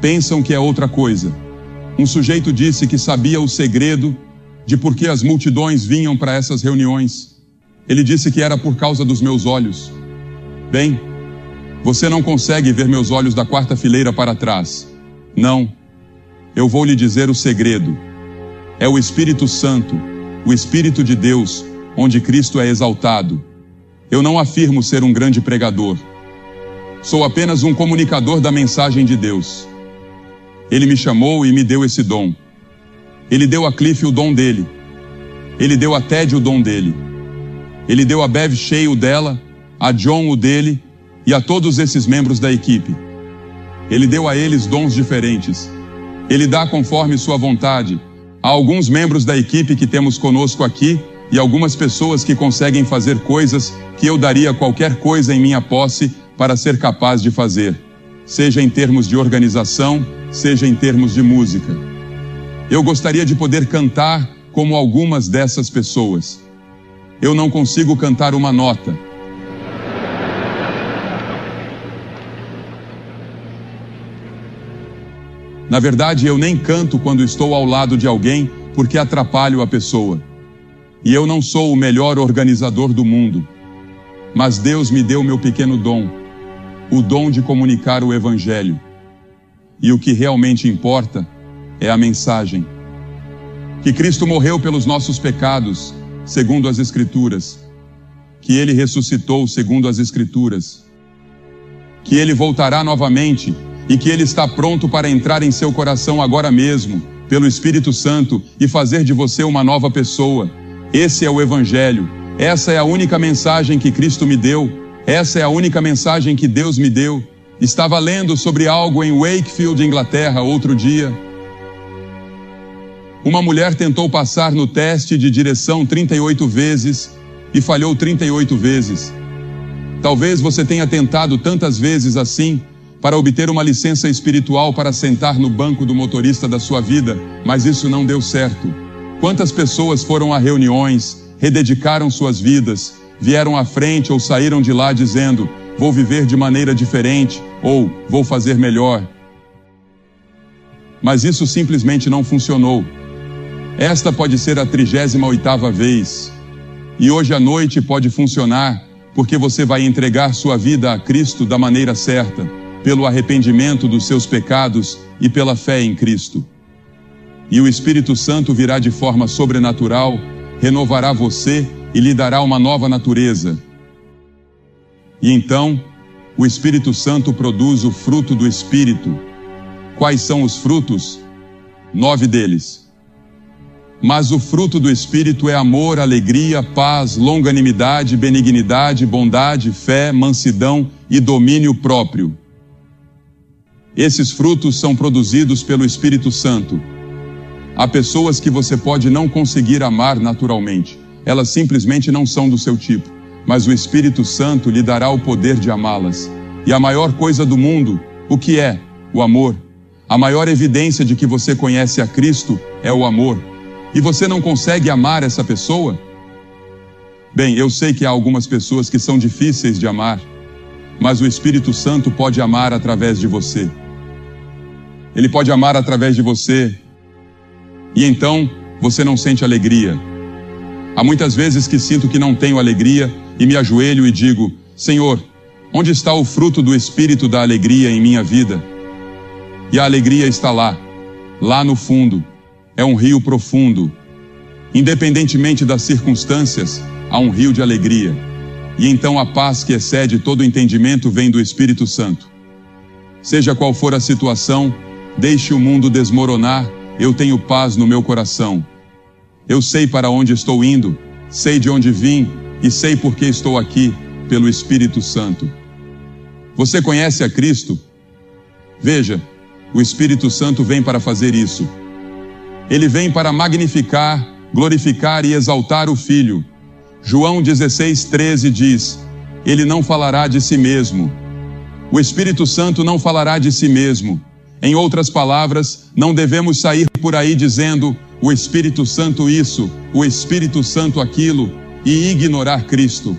pensam que é outra coisa. Um sujeito disse que sabia o segredo de por que as multidões vinham para essas reuniões. Ele disse que era por causa dos meus olhos. Bem, você não consegue ver meus olhos da quarta fileira para trás. Não, eu vou lhe dizer o segredo. É o Espírito Santo, o Espírito de Deus, onde Cristo é exaltado. Eu não afirmo ser um grande pregador. Sou apenas um comunicador da mensagem de Deus. Ele me chamou e me deu esse dom. Ele deu a Cliff o dom dele. Ele deu a Ted o dom dele. Ele deu a Bev Shea o dela, a John o dele e a todos esses membros da equipe. Ele deu a eles dons diferentes. Ele dá conforme sua vontade. Há alguns membros da equipe que temos conosco aqui e algumas pessoas que conseguem fazer coisas que eu daria qualquer coisa em minha posse para ser capaz de fazer, seja em termos de organização, seja em termos de música. Eu gostaria de poder cantar como algumas dessas pessoas. Eu não consigo cantar uma nota. Na verdade, eu nem canto quando estou ao lado de alguém porque atrapalho a pessoa. E eu não sou o melhor organizador do mundo. Mas Deus me deu meu pequeno dom. o dom de comunicar o Evangelho. E o que realmente importa é a mensagem. Que Cristo morreu pelos nossos pecados, segundo as Escrituras. Que Ele ressuscitou, segundo as Escrituras. Que Ele voltará novamente e que Ele está pronto para entrar em seu coração agora mesmo, pelo Espírito Santo, e fazer de você uma nova pessoa. Esse é o Evangelho. Essa é a única mensagem que Cristo me deu. Essa é a única mensagem que Deus me deu. Estava lendo sobre algo em Wakefield, Inglaterra, outro dia. Uma mulher tentou passar no teste de direção 38 vezes e falhou 38 vezes. Talvez você tenha tentado tantas vezes assim para obter uma licença espiritual para sentar no banco do motorista da sua vida, mas isso não deu certo. Quantas pessoas foram a reuniões, rededicaram suas vidas, vieram à frente ou saíram de lá dizendo: vou viver de maneira diferente ou vou fazer melhor. Mas isso simplesmente não funcionou. Esta pode ser a 38ª vez. E hoje à noite pode funcionar, porque você vai entregar sua vida a Cristo da maneira certa, pelo arrependimento dos seus pecados e pela fé em Cristo. E o Espírito Santo virá de forma sobrenatural, renovará você e lhe dará uma nova natureza. E então, o Espírito Santo produz o fruto do Espírito. Quais são os frutos? 9 deles. Mas o fruto do Espírito é amor, alegria, paz, longanimidade, benignidade, bondade, fé, mansidão e domínio próprio. Esses frutos são produzidos pelo Espírito Santo. Há pessoas que você pode não conseguir amar naturalmente. Elas simplesmente não são do seu tipo. Mas o Espírito Santo lhe dará o poder de amá-las. E a maior coisa do mundo, o que é? O amor. A maior evidência de que você conhece a Cristo é o amor. E você não consegue amar essa pessoa? Bem, eu sei que há algumas pessoas que são difíceis de amar, mas o Espírito Santo pode amar através de você. Ele pode amar através de você, e então você não sente alegria. Há muitas vezes que sinto que não tenho alegria e me ajoelho e digo: Senhor, onde está o fruto do Espírito da alegria em minha vida? E a alegria está lá no fundo. É um rio profundo. Independentemente das circunstâncias, há um rio de alegria. E então a paz que excede todo entendimento vem do Espírito Santo. Seja qual for a situação, deixe o mundo desmoronar, eu tenho paz no meu coração. Eu sei para onde estou indo, sei de onde vim e sei por que estou aqui, pelo Espírito Santo. Você conhece a Cristo? Veja, o Espírito Santo vem para fazer isso. Ele vem para magnificar, glorificar e exaltar o Filho. João 16:13 diz: Ele não falará de si mesmo. O Espírito Santo não falará de si mesmo. Em outras palavras, não devemos sair por aí dizendo: o Espírito Santo isso, o Espírito Santo aquilo, e ignorar Cristo.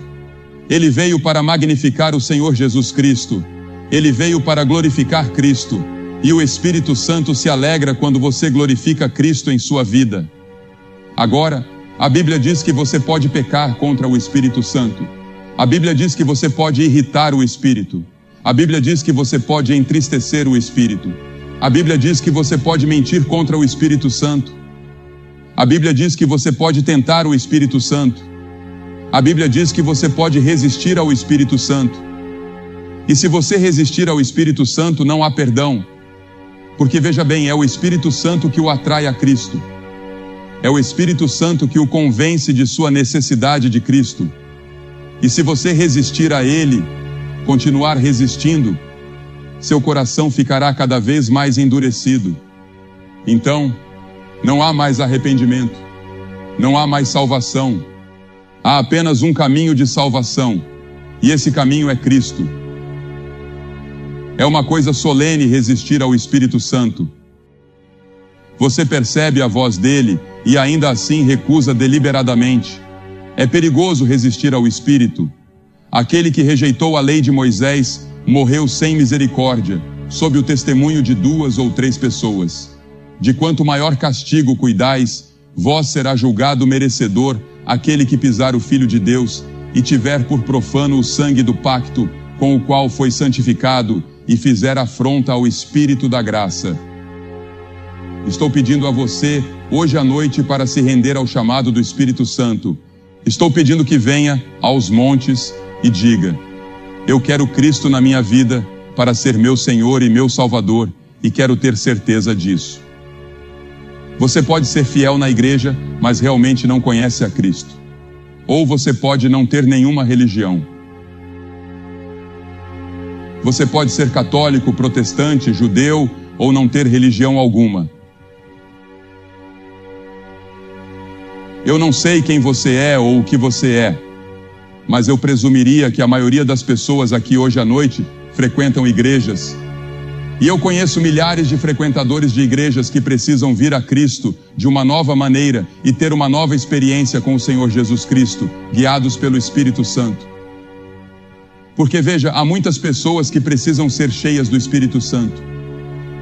Ele veio para magnificar o Senhor Jesus Cristo. Ele veio para glorificar Cristo. E o Espírito Santo se alegra quando você glorifica Cristo em sua vida. Agora, a Bíblia diz que você pode pecar contra o Espírito Santo. A Bíblia diz que você pode irritar o Espírito. A Bíblia diz que você pode entristecer o Espírito. A Bíblia diz que você pode mentir contra o Espírito Santo. A Bíblia diz que você pode tentar o Espírito Santo. A Bíblia diz que você pode resistir ao Espírito Santo. E se você resistir ao Espírito Santo, não há perdão. Porque veja bem, é o Espírito Santo que o atrai a Cristo. É o Espírito Santo que o convence de sua necessidade de Cristo. E se você resistir a Ele, continuar resistindo, seu coração ficará cada vez mais endurecido. Então, não há mais arrependimento, não há mais salvação. Há apenas um caminho de salvação, e esse caminho é Cristo. É uma coisa solene resistir ao Espírito Santo. Você percebe a voz dele e ainda assim recusa deliberadamente. É perigoso resistir ao Espírito. Aquele que rejeitou a lei de Moisés morreu sem misericórdia, sob o testemunho de 2 ou 3 pessoas. De quanto maior castigo cuidais, vós será julgado merecedor aquele que pisar o Filho de Deus e tiver por profano o sangue do pacto com o qual foi santificado e fizer afronta ao Espírito da graça. Estou pedindo a você, hoje à noite, para se render ao chamado do Espírito Santo. Estou pedindo que venha aos montes e diga: eu quero Cristo na minha vida para ser meu Senhor e meu Salvador, e quero ter certeza disso. Você pode ser fiel na igreja, mas realmente não conhece a Cristo. Ou você pode não ter nenhuma religião. Você pode ser católico, protestante, judeu, ou não ter religião alguma. Eu não sei quem você é ou o que você é, mas eu presumiria que a maioria das pessoas aqui hoje à noite frequentam igrejas. E eu conheço milhares de frequentadores de igrejas que precisam vir a Cristo de uma nova maneira e ter uma nova experiência com o Senhor Jesus Cristo, guiados pelo Espírito Santo. Porque veja, há muitas pessoas que precisam ser cheias do Espírito Santo.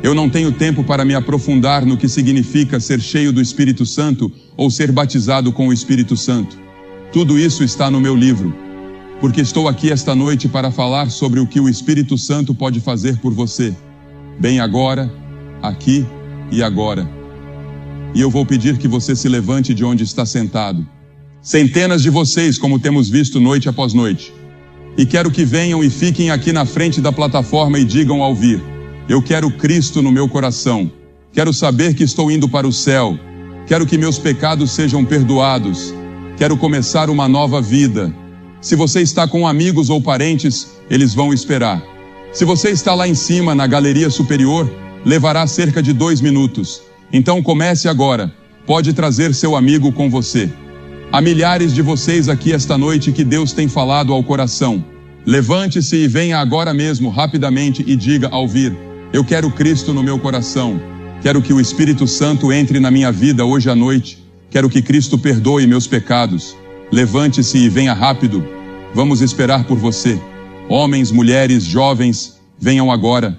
Eu não tenho tempo para me aprofundar no que significa ser cheio do Espírito Santo ou ser batizado com o Espírito Santo. Tudo isso está no meu livro, porque estou aqui esta noite para falar sobre o que o Espírito Santo pode fazer por você, bem agora, aqui e agora. E eu vou pedir que você se levante de onde está sentado. Centenas de vocês, como temos visto noite após noite. E quero que venham e fiquem aqui na frente da plataforma e digam ao vir: eu quero Cristo no meu coração. Quero saber que estou indo para o céu. Quero que meus pecados sejam perdoados. Quero começar uma nova vida. Se você está com amigos ou parentes, eles vão esperar. Se você está lá em cima, na galeria superior, levará cerca de 2 minutos. Então comece agora. Pode trazer seu amigo com você. Há milhares de vocês aqui esta noite que Deus tem falado ao coração. Levante-se e venha agora mesmo, rapidamente, e diga ao vir: eu quero Cristo no meu coração. Quero que o Espírito Santo entre na minha vida hoje à noite. Quero que Cristo perdoe meus pecados. Levante-se e venha rápido. Vamos esperar por você. Homens, mulheres, jovens, venham agora.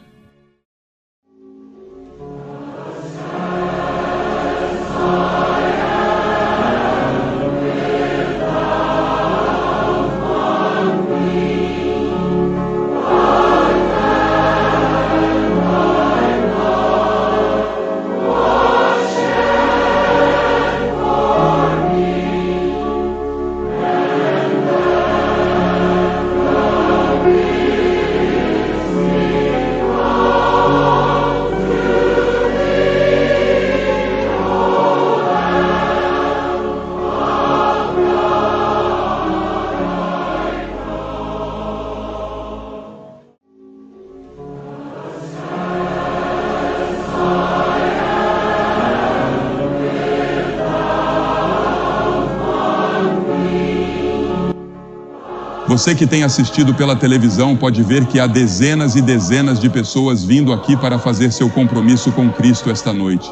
Você que tem assistido pela televisão pode ver que há dezenas e dezenas de pessoas vindo aqui para fazer seu compromisso com Cristo esta noite.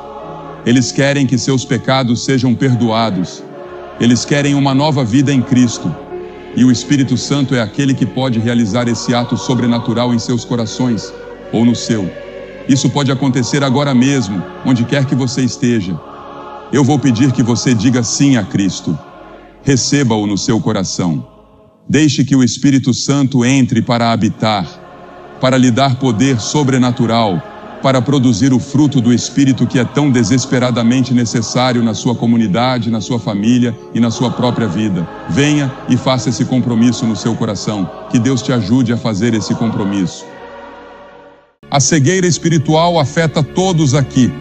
Eles querem que seus pecados sejam perdoados. Eles querem uma nova vida em Cristo. E o Espírito Santo é aquele que pode realizar esse ato sobrenatural em seus corações, ou no seu. Isso pode acontecer agora mesmo, onde quer que você esteja. Eu vou pedir que você diga sim a Cristo. Receba-o no seu coração. Deixe que o Espírito Santo entre para habitar, para lhe dar poder sobrenatural, para produzir o fruto do Espírito que é tão desesperadamente necessário na sua comunidade, na sua família e na sua própria vida. Venha e faça esse compromisso no seu coração. Que Deus te ajude a fazer esse compromisso. A cegueira espiritual afeta todos aqui.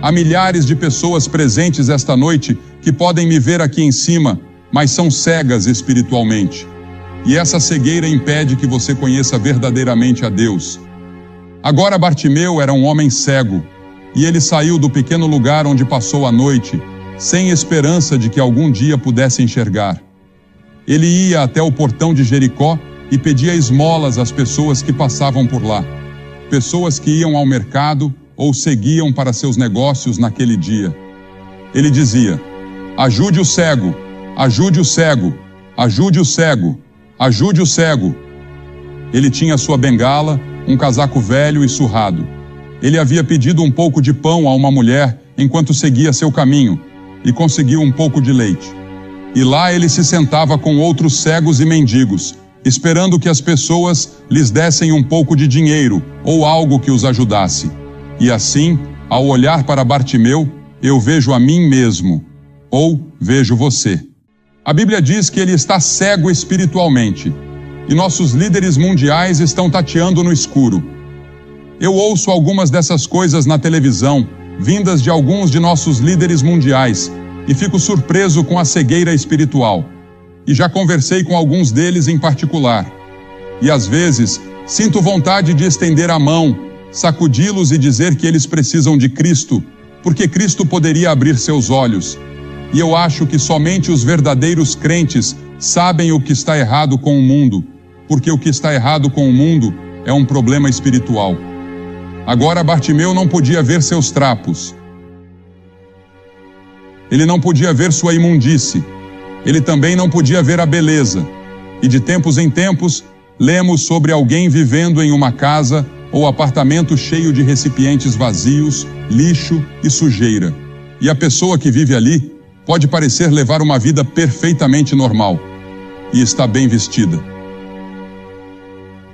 Há milhares de pessoas presentes esta noite que podem me ver aqui em cima, mas são cegas espiritualmente. E essa cegueira impede que você conheça verdadeiramente a Deus. Agora Bartimeu era um homem cego, e ele saiu do pequeno lugar onde passou a noite, sem esperança de que algum dia pudesse enxergar. Ele ia até o portão de Jericó e pedia esmolas às pessoas que passavam por lá. Pessoas que iam ao mercado ou seguiam para seus negócios naquele dia. Ele dizia: ajude o cego, ajude o cego, ajude o cego, ajude o cego. Ele tinha sua bengala, um casaco velho e surrado. Ele havia pedido um pouco de pão a uma mulher enquanto seguia seu caminho e conseguiu um pouco de leite. E lá ele se sentava com outros cegos e mendigos, esperando que as pessoas lhes dessem um pouco de dinheiro ou algo que os ajudasse. E assim, ao olhar para Bartimeu, eu vejo a mim mesmo, ou vejo você. A Bíblia diz que ele está cego espiritualmente, e nossos líderes mundiais estão tateando no escuro. Eu ouço algumas dessas coisas na televisão, vindas de alguns de nossos líderes mundiais, e fico surpreso com a cegueira espiritual. E já conversei com alguns deles em particular. E às vezes, sinto vontade de estender a mão, sacudi-los e dizer que eles precisam de Cristo, porque Cristo poderia abrir seus olhos. E eu acho que somente os verdadeiros crentes sabem o que está errado com o mundo, porque o que está errado com o mundo é um problema espiritual. Agora Bartimeu não podia ver seus trapos. Ele não podia ver sua imundície. Ele também não podia ver a beleza. E de tempos em tempos, lemos sobre alguém vivendo em uma casa ou apartamento cheio de recipientes vazios, lixo e sujeira. E a pessoa que vive ali pode parecer levar uma vida perfeitamente normal e está bem vestida.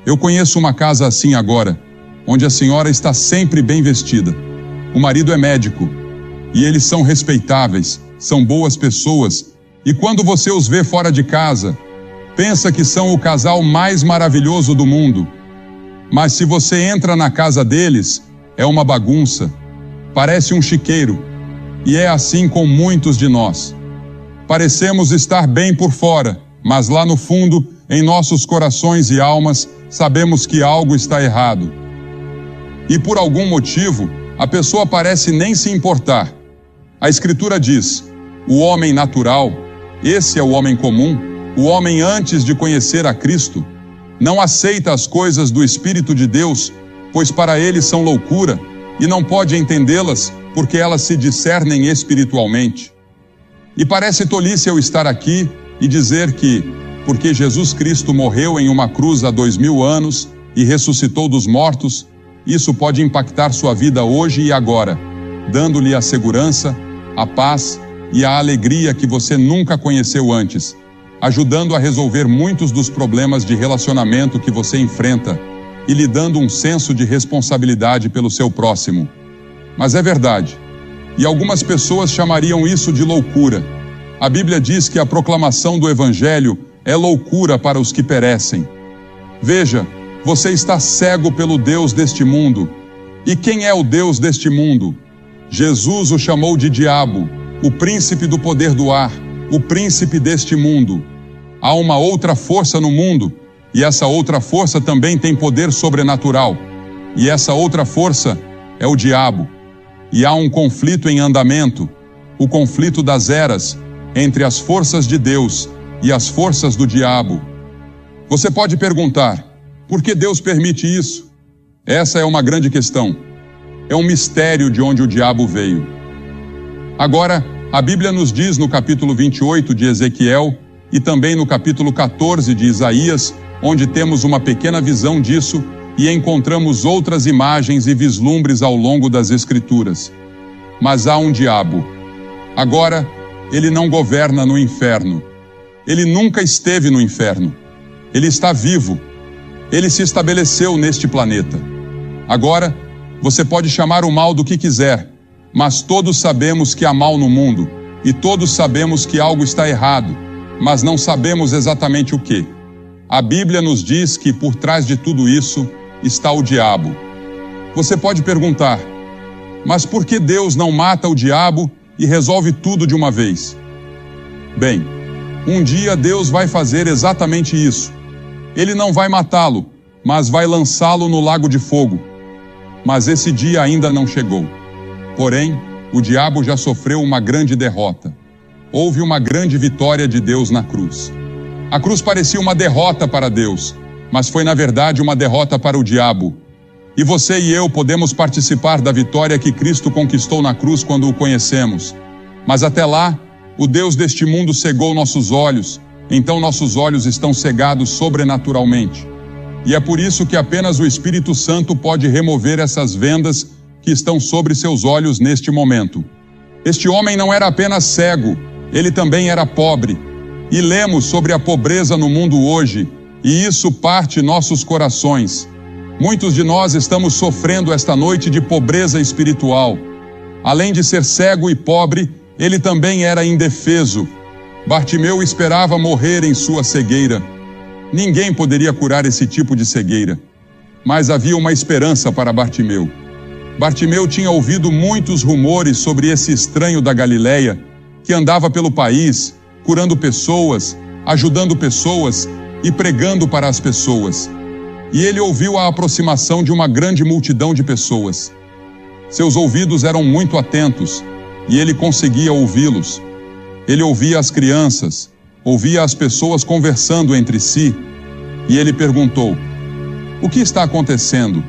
Eu conheço uma casa assim agora, onde a senhora está sempre bem vestida. O marido é médico, e eles são respeitáveis, são boas pessoas, e quando você os vê fora de casa, pensa que são o casal mais maravilhoso do mundo. Mas se você entra na casa deles, é uma bagunça, parece um chiqueiro, e é assim com muitos de nós. Parecemos estar bem por fora, mas lá no fundo, em nossos corações e almas, sabemos que algo está errado. E por algum motivo, a pessoa parece nem se importar. A Escritura diz, o homem natural, esse é o homem comum, o homem antes de conhecer a Cristo, não aceita as coisas do Espírito de Deus, pois para ele são loucura, e não pode entendê-las, porque elas se discernem espiritualmente. E parece tolice eu estar aqui e dizer que, porque Jesus Cristo morreu em uma cruz há 2000 anos e ressuscitou dos mortos, isso pode impactar sua vida hoje e agora, dando-lhe a segurança, a paz e a alegria que você nunca conheceu antes, ajudando a resolver muitos dos problemas de relacionamento que você enfrenta e lhe dando um senso de responsabilidade pelo seu próximo. Mas é verdade, e algumas pessoas chamariam isso de loucura. A Bíblia diz que a proclamação do Evangelho é loucura para os que perecem. Veja, você está cego pelo Deus deste mundo. E quem é o Deus deste mundo? Jesus o chamou de diabo, o príncipe do poder do ar, o príncipe deste mundo. Há uma outra força no mundo, e essa outra força também tem poder sobrenatural. E essa outra força é o diabo. E há um conflito em andamento, o conflito das eras, entre as forças de Deus e as forças do diabo. Você pode perguntar, por que Deus permite isso? Essa é uma grande questão. É um mistério de onde o diabo veio. Agora, a Bíblia nos diz no capítulo 28 de Ezequiel e também no capítulo 14 de Isaías, onde temos uma pequena visão disso e encontramos outras imagens e vislumbres ao longo das Escrituras. Mas há um diabo. Agora, ele não governa no inferno. Ele nunca esteve no inferno. Ele está vivo. Ele se estabeleceu neste planeta. Agora, você pode chamar o mal do que quiser, mas todos sabemos que há mal no mundo, e todos sabemos que algo está errado, mas não sabemos exatamente o que. A Bíblia nos diz que por trás de tudo isso está o diabo. Você pode perguntar, mas por que Deus não mata o diabo e resolve tudo de uma vez? Bem, um dia Deus vai fazer exatamente isso. Ele não vai matá-lo, mas vai lançá-lo no lago de fogo. Mas esse dia ainda não chegou. Porém, o diabo já sofreu uma grande derrota. Houve uma grande vitória de Deus na cruz. A cruz parecia uma derrota para Deus, mas foi na verdade uma derrota para o diabo. E você e eu podemos participar da vitória que Cristo conquistou na cruz quando o conhecemos. Mas até lá, o Deus deste mundo cegou nossos olhos, então nossos olhos estão cegados sobrenaturalmente. E é por isso que apenas o Espírito Santo pode remover essas vendas que estão sobre seus olhos neste momento. Este homem não era apenas cego, ele também era pobre. E lemos sobre a pobreza no mundo hoje, E isso parte nossos corações. Muitos de nós estamos sofrendo esta noite de pobreza espiritual. Além de ser cego e pobre, ele também era indefeso. Bartimeu esperava morrer em sua cegueira. Ninguém poderia curar esse tipo de cegueira. Mas havia uma esperança para Bartimeu. Bartimeu tinha ouvido muitos rumores sobre esse estranho da Galileia, que andava pelo país, curando pessoas, ajudando pessoas e pregando para as pessoas. E ele ouviu a aproximação de uma grande multidão de pessoas. Seus ouvidos eram muito atentos, e ele conseguia ouvi-los. Ele ouvia as crianças, ouvia as pessoas conversando entre si, e ele perguntou: "O que está acontecendo?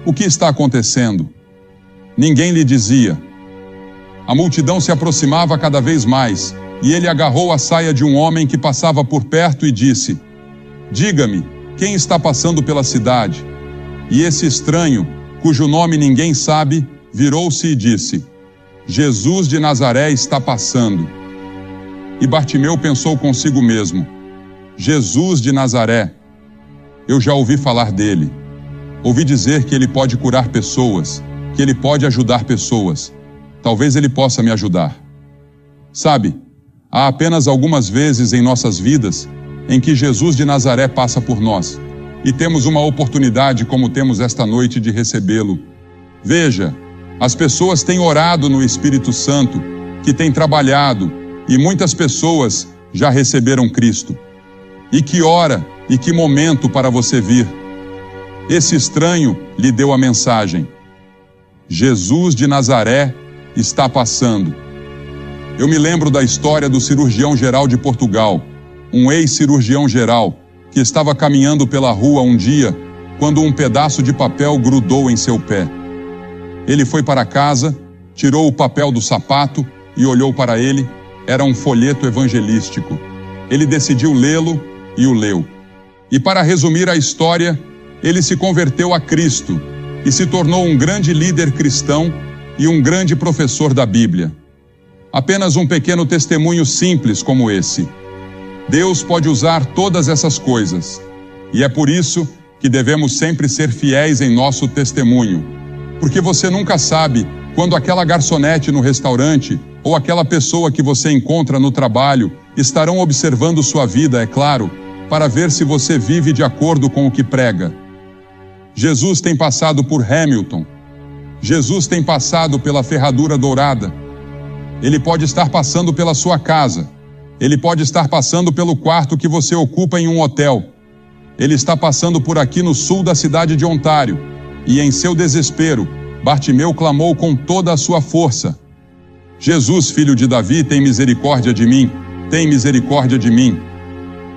O que está acontecendo?" Ninguém lhe dizia. A multidão se aproximava cada vez mais, e ele agarrou a saia de um homem que passava por perto e disse: "Diga-me, quem está passando pela cidade?" E esse estranho, cujo nome ninguém sabe, virou-se e disse: "Jesus de Nazaré está passando." E Bartimeu pensou consigo mesmo: Jesus de Nazaré, eu já ouvi falar dele. Ouvi dizer que ele pode curar pessoas, que ele pode ajudar pessoas. Talvez ele possa me ajudar. Sabe, há apenas algumas vezes em nossas vidas em que Jesus de Nazaré passa por nós, e temos uma oportunidade como temos esta noite de recebê-lo. Veja, as pessoas têm orado no Espírito Santo, que tem trabalhado, e muitas pessoas já receberam Cristo. E que hora e que momento para você vir. Esse estranho lhe deu a mensagem: Jesus de Nazaré está passando. Eu me lembro da história do cirurgião geral de Portugal, um ex-cirurgião geral, que estava caminhando pela rua um dia, quando um pedaço de papel grudou em seu pé. Ele foi para casa, tirou o papel do sapato e olhou para ele. Era um folheto evangelístico. Ele decidiu lê-lo e o leu. E para resumir a história, ele se converteu a Cristo e se tornou um grande líder cristão e um grande professor da Bíblia. Apenas um pequeno testemunho simples como esse. Deus pode usar todas essas coisas, e é por isso que devemos sempre ser fiéis em nosso testemunho, porque você nunca sabe quando aquela garçonete no restaurante ou aquela pessoa que você encontra no trabalho estarão observando sua vida, é claro, para ver se você vive de acordo com o que prega. Jesus tem passado por Hamilton. Jesus tem passado pela Ferradura Dourada. Ele pode estar passando pela sua casa. Ele pode estar passando pelo quarto que você ocupa em um hotel. Ele está passando por aqui no sul da cidade de Ontário. E em seu desespero, Bartimeu clamou com toda a sua força: Jesus, filho de Davi, tem misericórdia de mim, tem misericórdia de mim.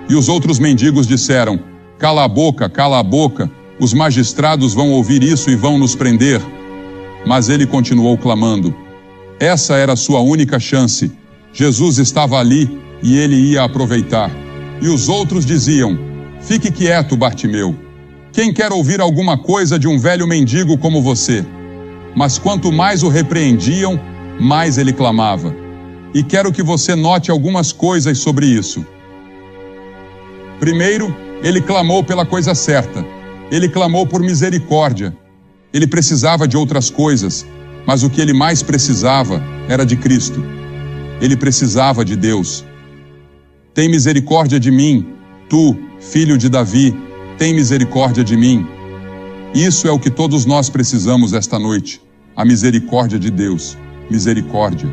E os outros mendigos disseram: cala a boca, os magistrados vão ouvir isso e vão nos prender. Mas ele continuou clamando. Essa era a sua única chance. Jesus estava ali e ele ia aproveitar. E os outros diziam: fique quieto, Bartimeu. Quem quer ouvir alguma coisa de um velho mendigo como você? Mas quanto mais o repreendiam, mais ele clamava. E quero que você note algumas coisas sobre isso. Primeiro, ele clamou pela coisa certa. Ele clamou por misericórdia. Ele precisava de outras coisas, mas o que ele mais precisava era de Cristo. Ele precisava de Deus. Tem misericórdia de mim, tu, filho de Davi, tem misericórdia de mim. Isso é o que todos nós precisamos esta noite, a misericórdia de Deus. Misericórdia.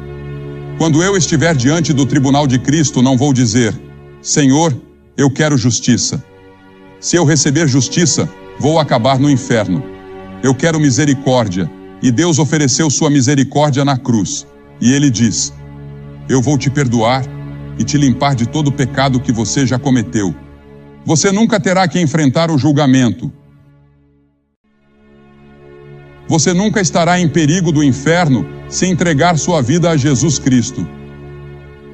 Quando eu estiver diante do tribunal de Cristo, não vou dizer: Senhor, eu quero justiça. Se eu receber justiça, vou acabar no inferno. Eu quero misericórdia, e Deus ofereceu sua misericórdia na cruz. E ele diz: eu vou te perdoar e te limpar de todo o pecado que você já cometeu. Você nunca terá que enfrentar o julgamento. Você nunca estará em perigo do inferno se entregar sua vida a Jesus Cristo.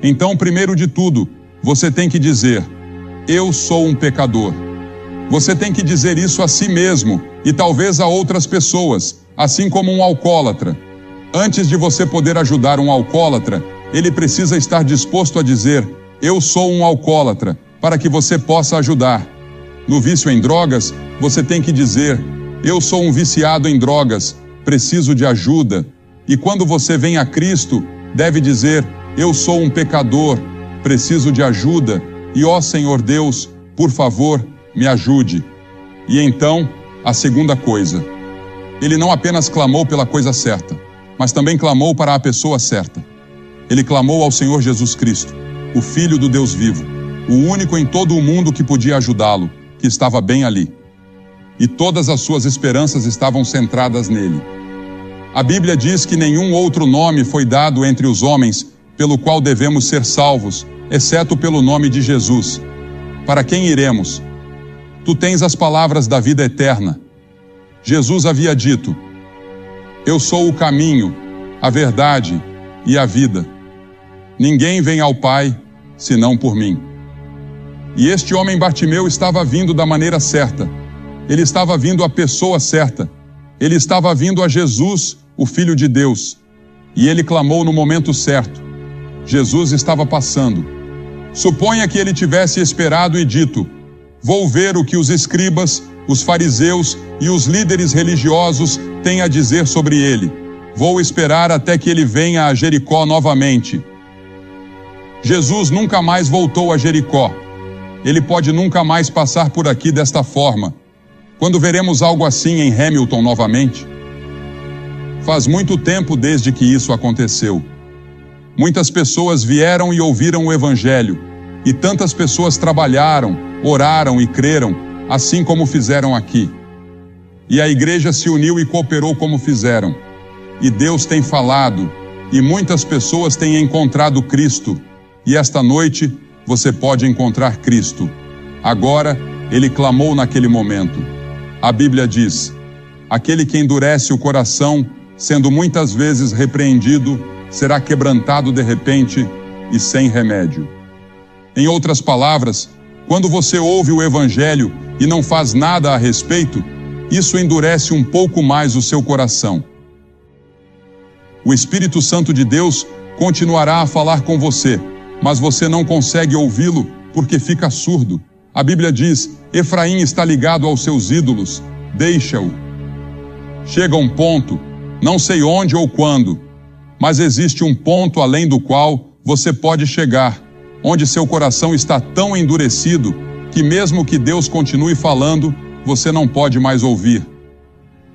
Então, primeiro de tudo, você tem que dizer: eu sou um pecador. Você tem que dizer isso a si mesmo e talvez a outras pessoas, assim como um alcoólatra. Antes de você poder ajudar um alcoólatra, ele precisa estar disposto a dizer: eu sou um alcoólatra, para que você possa ajudar. No vício em drogas, você tem que dizer: eu sou um viciado em drogas, preciso de ajuda. E quando você vem a Cristo, deve dizer: eu sou um pecador, preciso de ajuda, e ó Senhor Deus, por favor, me ajude. E então, a segunda coisa, ele não apenas clamou pela coisa certa, mas também clamou para a pessoa certa. Ele clamou ao Senhor Jesus Cristo, o Filho do Deus vivo, o único em todo o mundo que podia ajudá-lo, que estava bem ali. E todas as suas esperanças estavam centradas nele. A Bíblia diz que nenhum outro nome foi dado entre os homens pelo qual devemos ser salvos, exceto pelo nome de Jesus. Para quem iremos? Tu tens as palavras da vida eterna. Jesus havia dito: eu sou o caminho, a verdade e a vida. Ninguém vem ao Pai senão por mim. E este homem Bartimeu estava vindo da maneira certa. Ele estava vindo à pessoa certa. Ele estava vindo a Jesus, o Filho de Deus. E ele clamou no momento certo. Jesus estava passando. Suponha que ele tivesse esperado e dito: vou ver o que os escribas, os fariseus e os líderes religiosos têm a dizer sobre ele. Vou esperar até que ele venha a Jericó novamente. Jesus nunca mais voltou a Jericó. Ele pode nunca mais passar por aqui desta forma. Quando veremos algo assim em Hamilton novamente? Faz muito tempo desde que isso aconteceu. Muitas pessoas vieram e ouviram o Evangelho, e tantas pessoas trabalharam, oraram e creram, assim como fizeram aqui. E a igreja se uniu e cooperou como fizeram. E Deus tem falado, e muitas pessoas têm encontrado Cristo. E esta noite você pode encontrar Cristo. Agora, ele clamou naquele momento. A Bíblia diz: aquele que endurece o coração, sendo muitas vezes repreendido, será quebrantado de repente e sem remédio. Em outras palavras, quando você ouve o Evangelho e não faz nada a respeito, isso endurece um pouco mais o seu coração. O Espírito Santo de Deus continuará a falar com você, mas você não consegue ouvi-lo porque fica surdo. A Bíblia diz: Efraim está ligado aos seus ídolos, deixa-o. Chega um ponto, não sei onde ou quando, mas existe um ponto além do qual você pode chegar, onde seu coração está tão endurecido que mesmo que Deus continue falando, você não pode mais ouvir.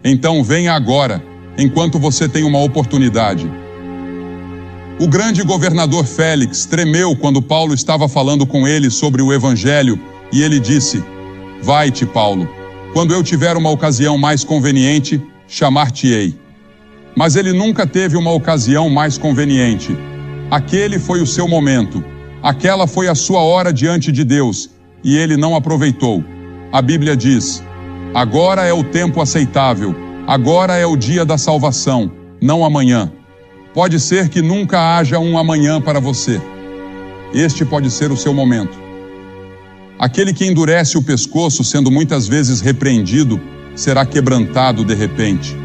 Então venha agora, enquanto você tem uma oportunidade. O grande governador Félix tremeu quando Paulo estava falando com ele sobre o Evangelho e ele disse: vai-te, Paulo, quando eu tiver uma ocasião mais conveniente, chamar-te-ei. Mas ele nunca teve uma ocasião mais conveniente. Aquele foi o seu momento, aquela foi a sua hora diante de Deus, e ele não aproveitou. A Bíblia diz: agora é o tempo aceitável, agora é o dia da salvação, não amanhã. Pode ser que nunca haja um amanhã para você. Este pode ser o seu momento. Aquele que endurece o pescoço, sendo muitas vezes repreendido, será quebrantado de repente.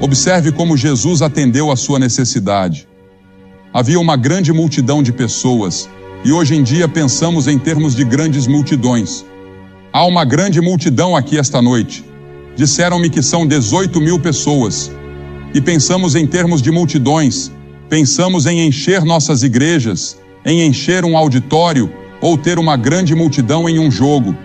Observe como Jesus atendeu à sua necessidade. Havia uma grande multidão de pessoas, e hoje em dia pensamos em termos de grandes multidões. Há uma grande multidão aqui esta noite. Disseram-me que são 18.000 pessoas. E pensamos em termos de multidões, pensamos em encher nossas igrejas, em encher um auditório ou ter uma grande multidão em um jogo.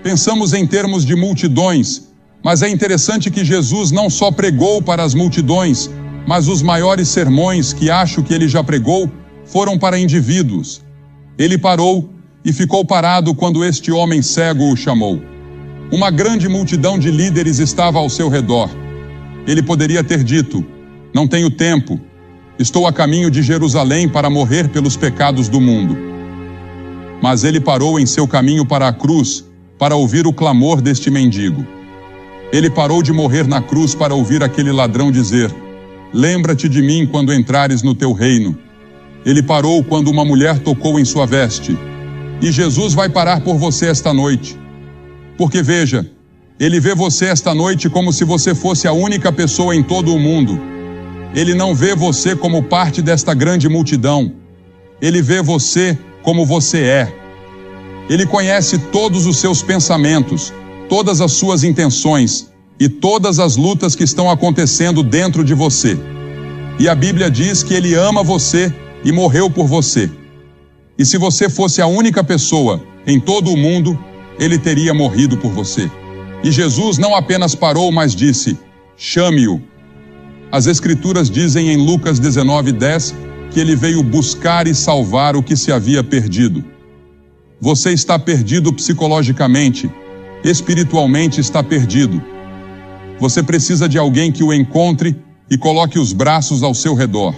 Pensamos em termos de multidões, mas é interessante que Jesus não só pregou para as multidões, mas os maiores sermões que acho que ele já pregou foram para indivíduos. Ele parou e ficou parado quando este homem cego o chamou. Uma grande multidão de líderes estava ao seu redor. Ele poderia ter dito: não tenho tempo, estou a caminho de Jerusalém para morrer pelos pecados do mundo. Mas ele parou em seu caminho para a cruz para ouvir o clamor deste mendigo. Ele parou de morrer na cruz para ouvir aquele ladrão dizer: lembra-te de mim quando entrares no teu reino. Ele parou quando uma mulher tocou em sua veste. E Jesus vai parar por você esta noite. Porque veja, ele vê você esta noite como se você fosse a única pessoa em todo o mundo. Ele não vê você como parte desta grande multidão. Ele vê você como você é. Ele conhece todos os seus pensamentos, todas as suas intenções e todas as lutas que estão acontecendo dentro de você. E a Bíblia diz que Ele ama você e morreu por você. E se você fosse a única pessoa em todo o mundo, Ele teria morrido por você. E Jesus não apenas parou, mas disse: chame-o. As Escrituras dizem em Lucas 19:10 que Ele veio buscar e salvar o que se havia perdido. Você está perdido psicologicamente, espiritualmente está perdido. Você precisa de alguém que o encontre e coloque os braços ao seu redor.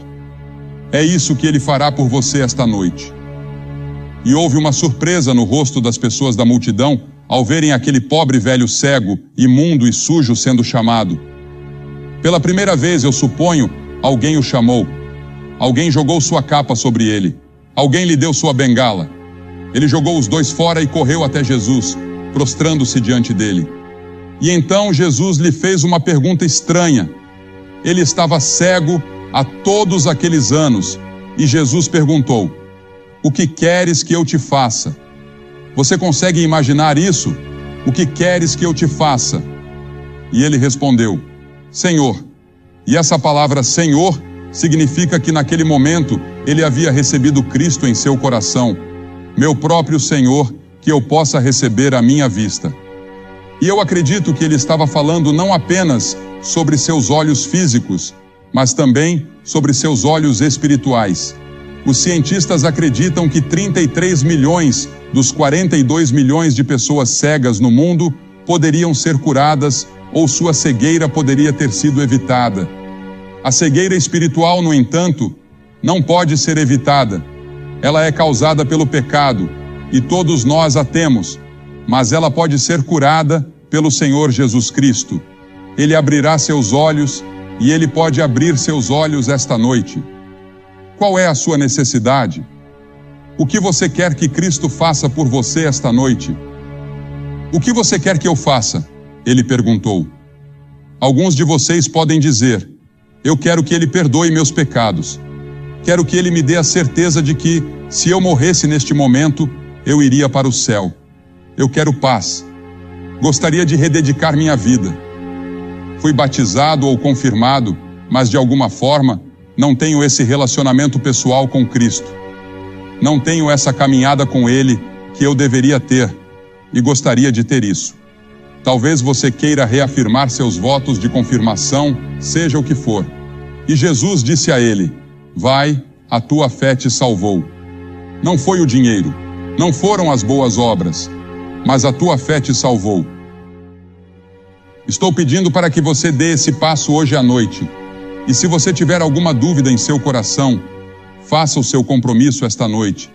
É isso que Ele fará por você esta noite. E houve uma surpresa no rosto das pessoas da multidão ao verem aquele pobre velho cego, imundo e sujo sendo chamado. Pela primeira vez, eu suponho, alguém o chamou. Alguém jogou sua capa sobre ele. Alguém lhe deu sua bengala. Ele jogou os dois fora e correu até Jesus, prostrando-se diante dele. E então Jesus lhe fez uma pergunta estranha. Ele estava cego há todos aqueles anos, e Jesus perguntou: o que queres que eu te faça? Você consegue imaginar isso? O que queres que eu te faça? E ele respondeu: Senhor. E essa palavra Senhor significa que naquele momento ele havia recebido Cristo em seu coração. Meu próprio Senhor, que eu possa receber à minha vista. E eu acredito que ele estava falando não apenas sobre seus olhos físicos, mas também sobre seus olhos espirituais. Os cientistas acreditam que 33 milhões dos 42 milhões de pessoas cegas no mundo poderiam ser curadas ou sua cegueira poderia ter sido evitada. A cegueira espiritual, no entanto, não pode ser evitada. Ela é causada pelo pecado e todos nós a temos, mas ela pode ser curada pelo Senhor Jesus Cristo. Ele abrirá seus olhos e Ele pode abrir seus olhos esta noite. Qual é a sua necessidade? O que você quer que Cristo faça por você esta noite? O que você quer que eu faça? Ele perguntou. Alguns de vocês podem dizer: eu quero que Ele perdoe meus pecados. Quero que Ele me dê a certeza de que, se eu morresse neste momento, eu iria para o céu. Eu quero paz. Gostaria de rededicar minha vida. Fui batizado ou confirmado, mas de alguma forma não tenho esse relacionamento pessoal com Cristo. Não tenho essa caminhada com Ele que eu deveria ter e gostaria de ter isso. Talvez você queira reafirmar seus votos de confirmação, seja o que for. E Jesus disse a ele: vai, a tua fé te salvou. Não foi o dinheiro, não foram as boas obras, mas a tua fé te salvou. Estou pedindo para que você dê esse passo hoje à noite. E se você tiver alguma dúvida em seu coração, faça o seu compromisso esta noite.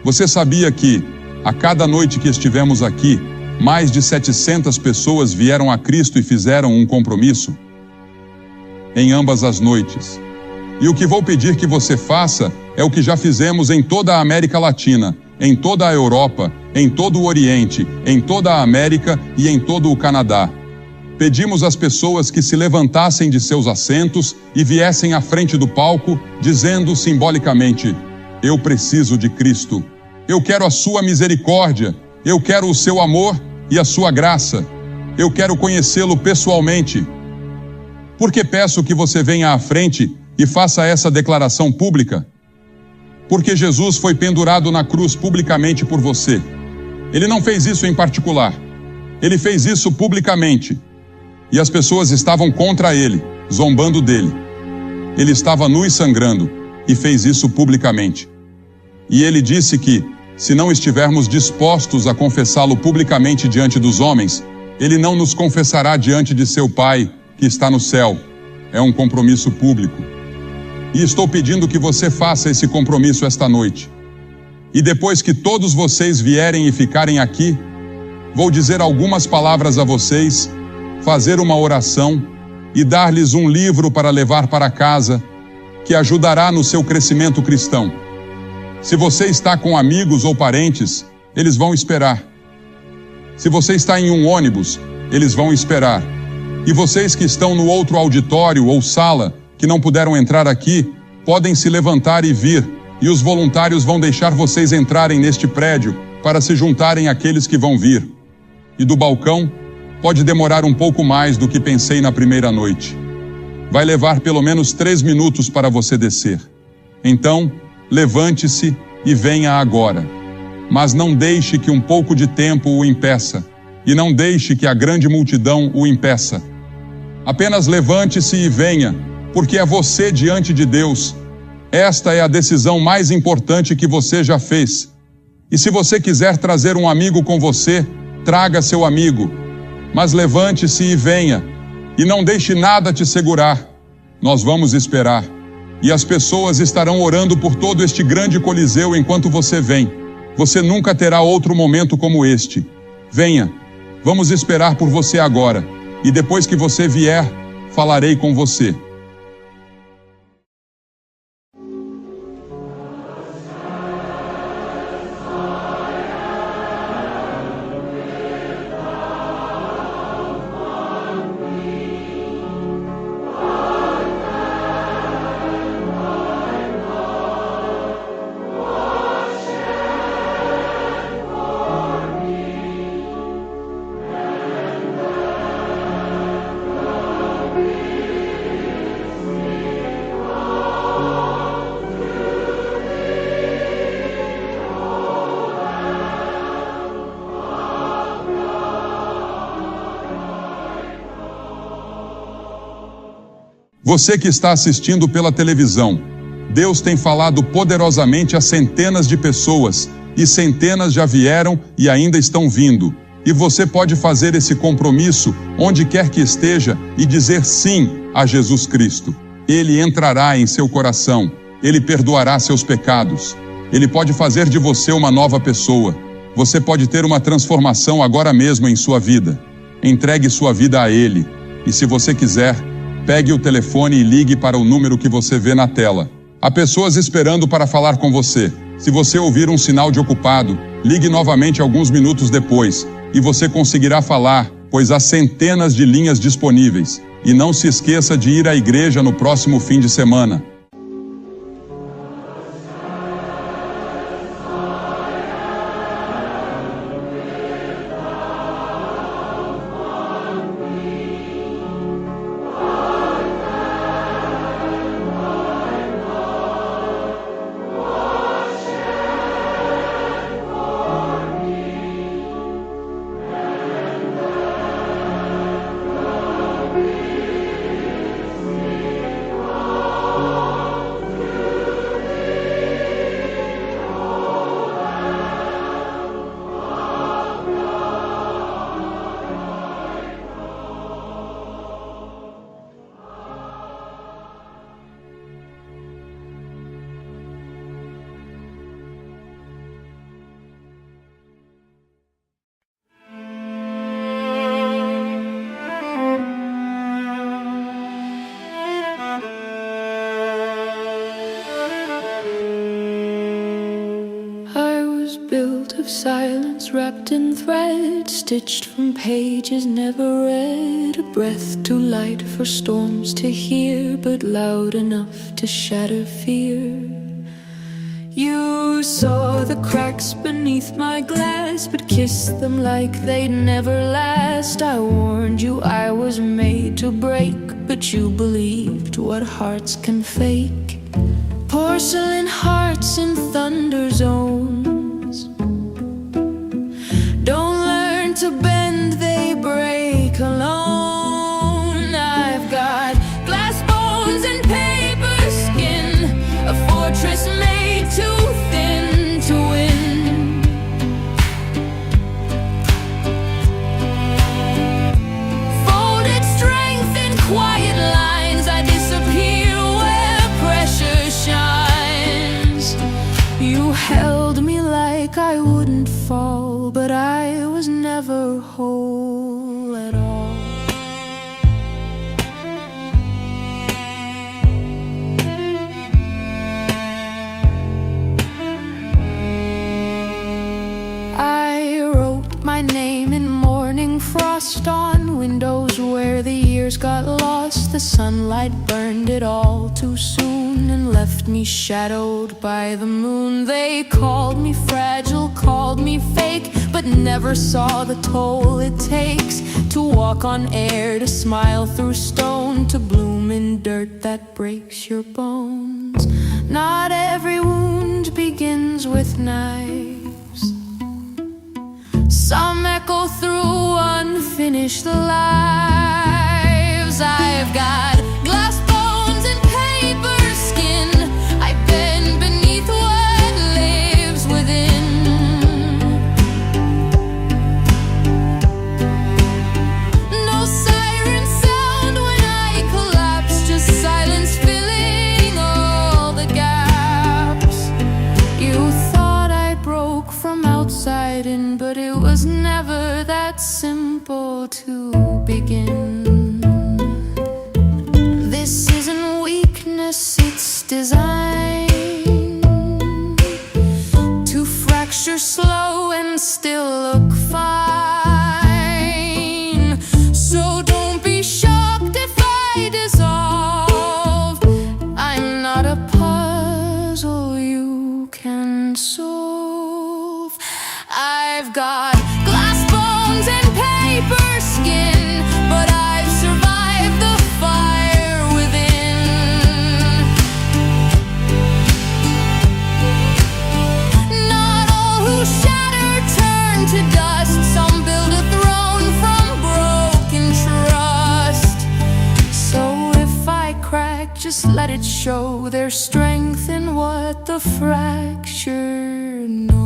Você sabia que, a cada noite que estivemos aqui, mais de 700 pessoas vieram a Cristo e fizeram um compromisso? Em ambas as noites. E o que vou pedir que você faça é o que já fizemos em toda a América Latina, em toda a Europa, em todo o Oriente, em toda a América e em todo o Canadá. Pedimos às pessoas que se levantassem de seus assentos e viessem à frente do palco, dizendo simbolicamente: eu preciso de Cristo. Eu quero a sua misericórdia. Eu quero o seu amor e a sua graça. Eu quero conhecê-lo pessoalmente. Por que peço que você venha à frente e faça essa declaração pública? Porque Jesus foi pendurado na cruz publicamente por você. Ele não fez isso em particular. Ele fez isso publicamente. E as pessoas estavam contra ele, zombando dele. Ele estava nu e sangrando e fez isso publicamente. E ele disse que, se não estivermos dispostos a confessá-lo publicamente diante dos homens, ele não nos confessará diante de seu Pai, que está no céu. É um compromisso público. E estou pedindo que você faça esse compromisso esta noite. E depois que todos vocês vierem e ficarem aqui, vou dizer algumas palavras a vocês, fazer uma oração e dar-lhes um livro para levar para casa, que ajudará no seu crescimento cristão. Se você está com amigos ou parentes, eles vão esperar. Se você está em um ônibus, eles vão esperar. E vocês que estão no outro auditório ou sala, que não puderam entrar aqui, podem se levantar e vir, e os voluntários vão deixar vocês entrarem neste prédio para se juntarem àqueles que vão vir. E do balcão, pode demorar um pouco mais do que pensei na primeira noite. Vai levar pelo menos 3 minutos para você descer. Então, levante-se e venha agora. Mas não deixe que um pouco de tempo o impeça, e não deixe que a grande multidão o impeça. Apenas levante-se e venha, porque é você diante de Deus. Esta é a decisão mais importante que você já fez. E se você quiser trazer um amigo com você, traga seu amigo. Mas levante-se e venha, e não deixe nada te segurar. Nós vamos esperar. E as pessoas estarão orando por todo este grande coliseu enquanto você vem. Você nunca terá outro momento como este. Venha, vamos esperar por você agora. E depois que você vier, falarei com você. Você que está assistindo pela televisão, Deus tem falado poderosamente a centenas de pessoas, e centenas já vieram e ainda estão vindo. E você pode fazer esse compromisso onde quer que esteja e dizer sim a Jesus Cristo. Ele entrará em seu coração, Ele perdoará seus pecados, Ele pode fazer de você uma nova pessoa. Você pode ter uma transformação agora mesmo em sua vida. Entregue sua vida a Ele, e se você quiser, pegue o telefone e ligue para o número que você vê na tela. Há pessoas esperando para falar com você. Se você ouvir um sinal de ocupado, ligue novamente alguns minutos depois, e você conseguirá falar, pois há centenas de linhas disponíveis. E não se esqueça de ir à igreja no próximo fim de semana. Built of silence wrapped in thread, stitched from pages never read, a breath too light for storms to hear, but loud enough to shatter fear. You saw the cracks beneath my glass, but kissed them like they'd never last. I warned you I was made to break, but you believed what hearts can fake. Porcelain hearts in thunder zones don't learn to bend, they break alone. I've got glass bones and paper skin, a fortress made too thin to win. Folded strength in quiet lines, I disappear where pressure shines. You held me like I wouldn't fall, but I was never whole at all. I wrote my name in morning frost on windows where the years got lost. The sunlight burned it all too soon and left me shadowed by the moon. They called me fragile, called called me fake, but never saw the toll it takes to walk on air, to smile through stone, to bloom in dirt that breaks your bones. Not every wound begins with knives. Some echo through unfinished lives. I've got glass bones and paper skin. I've been beneath what lives within. No siren sound when I collapse, just silence filling all the gaps. You thought I broke from outside in, but it was never that simple to begin. This isn't weakness, it's design to fracture slow and still look fine. So don't be shocked if I dissolve. I'm not a puzzle you can solve. I've got glass bones and paper skin, but I've survived the fire within. Not all who shatter turn to dust. Some build a throne from broken trust. So if I crack, just let it show. There's strength in what the fracture knows.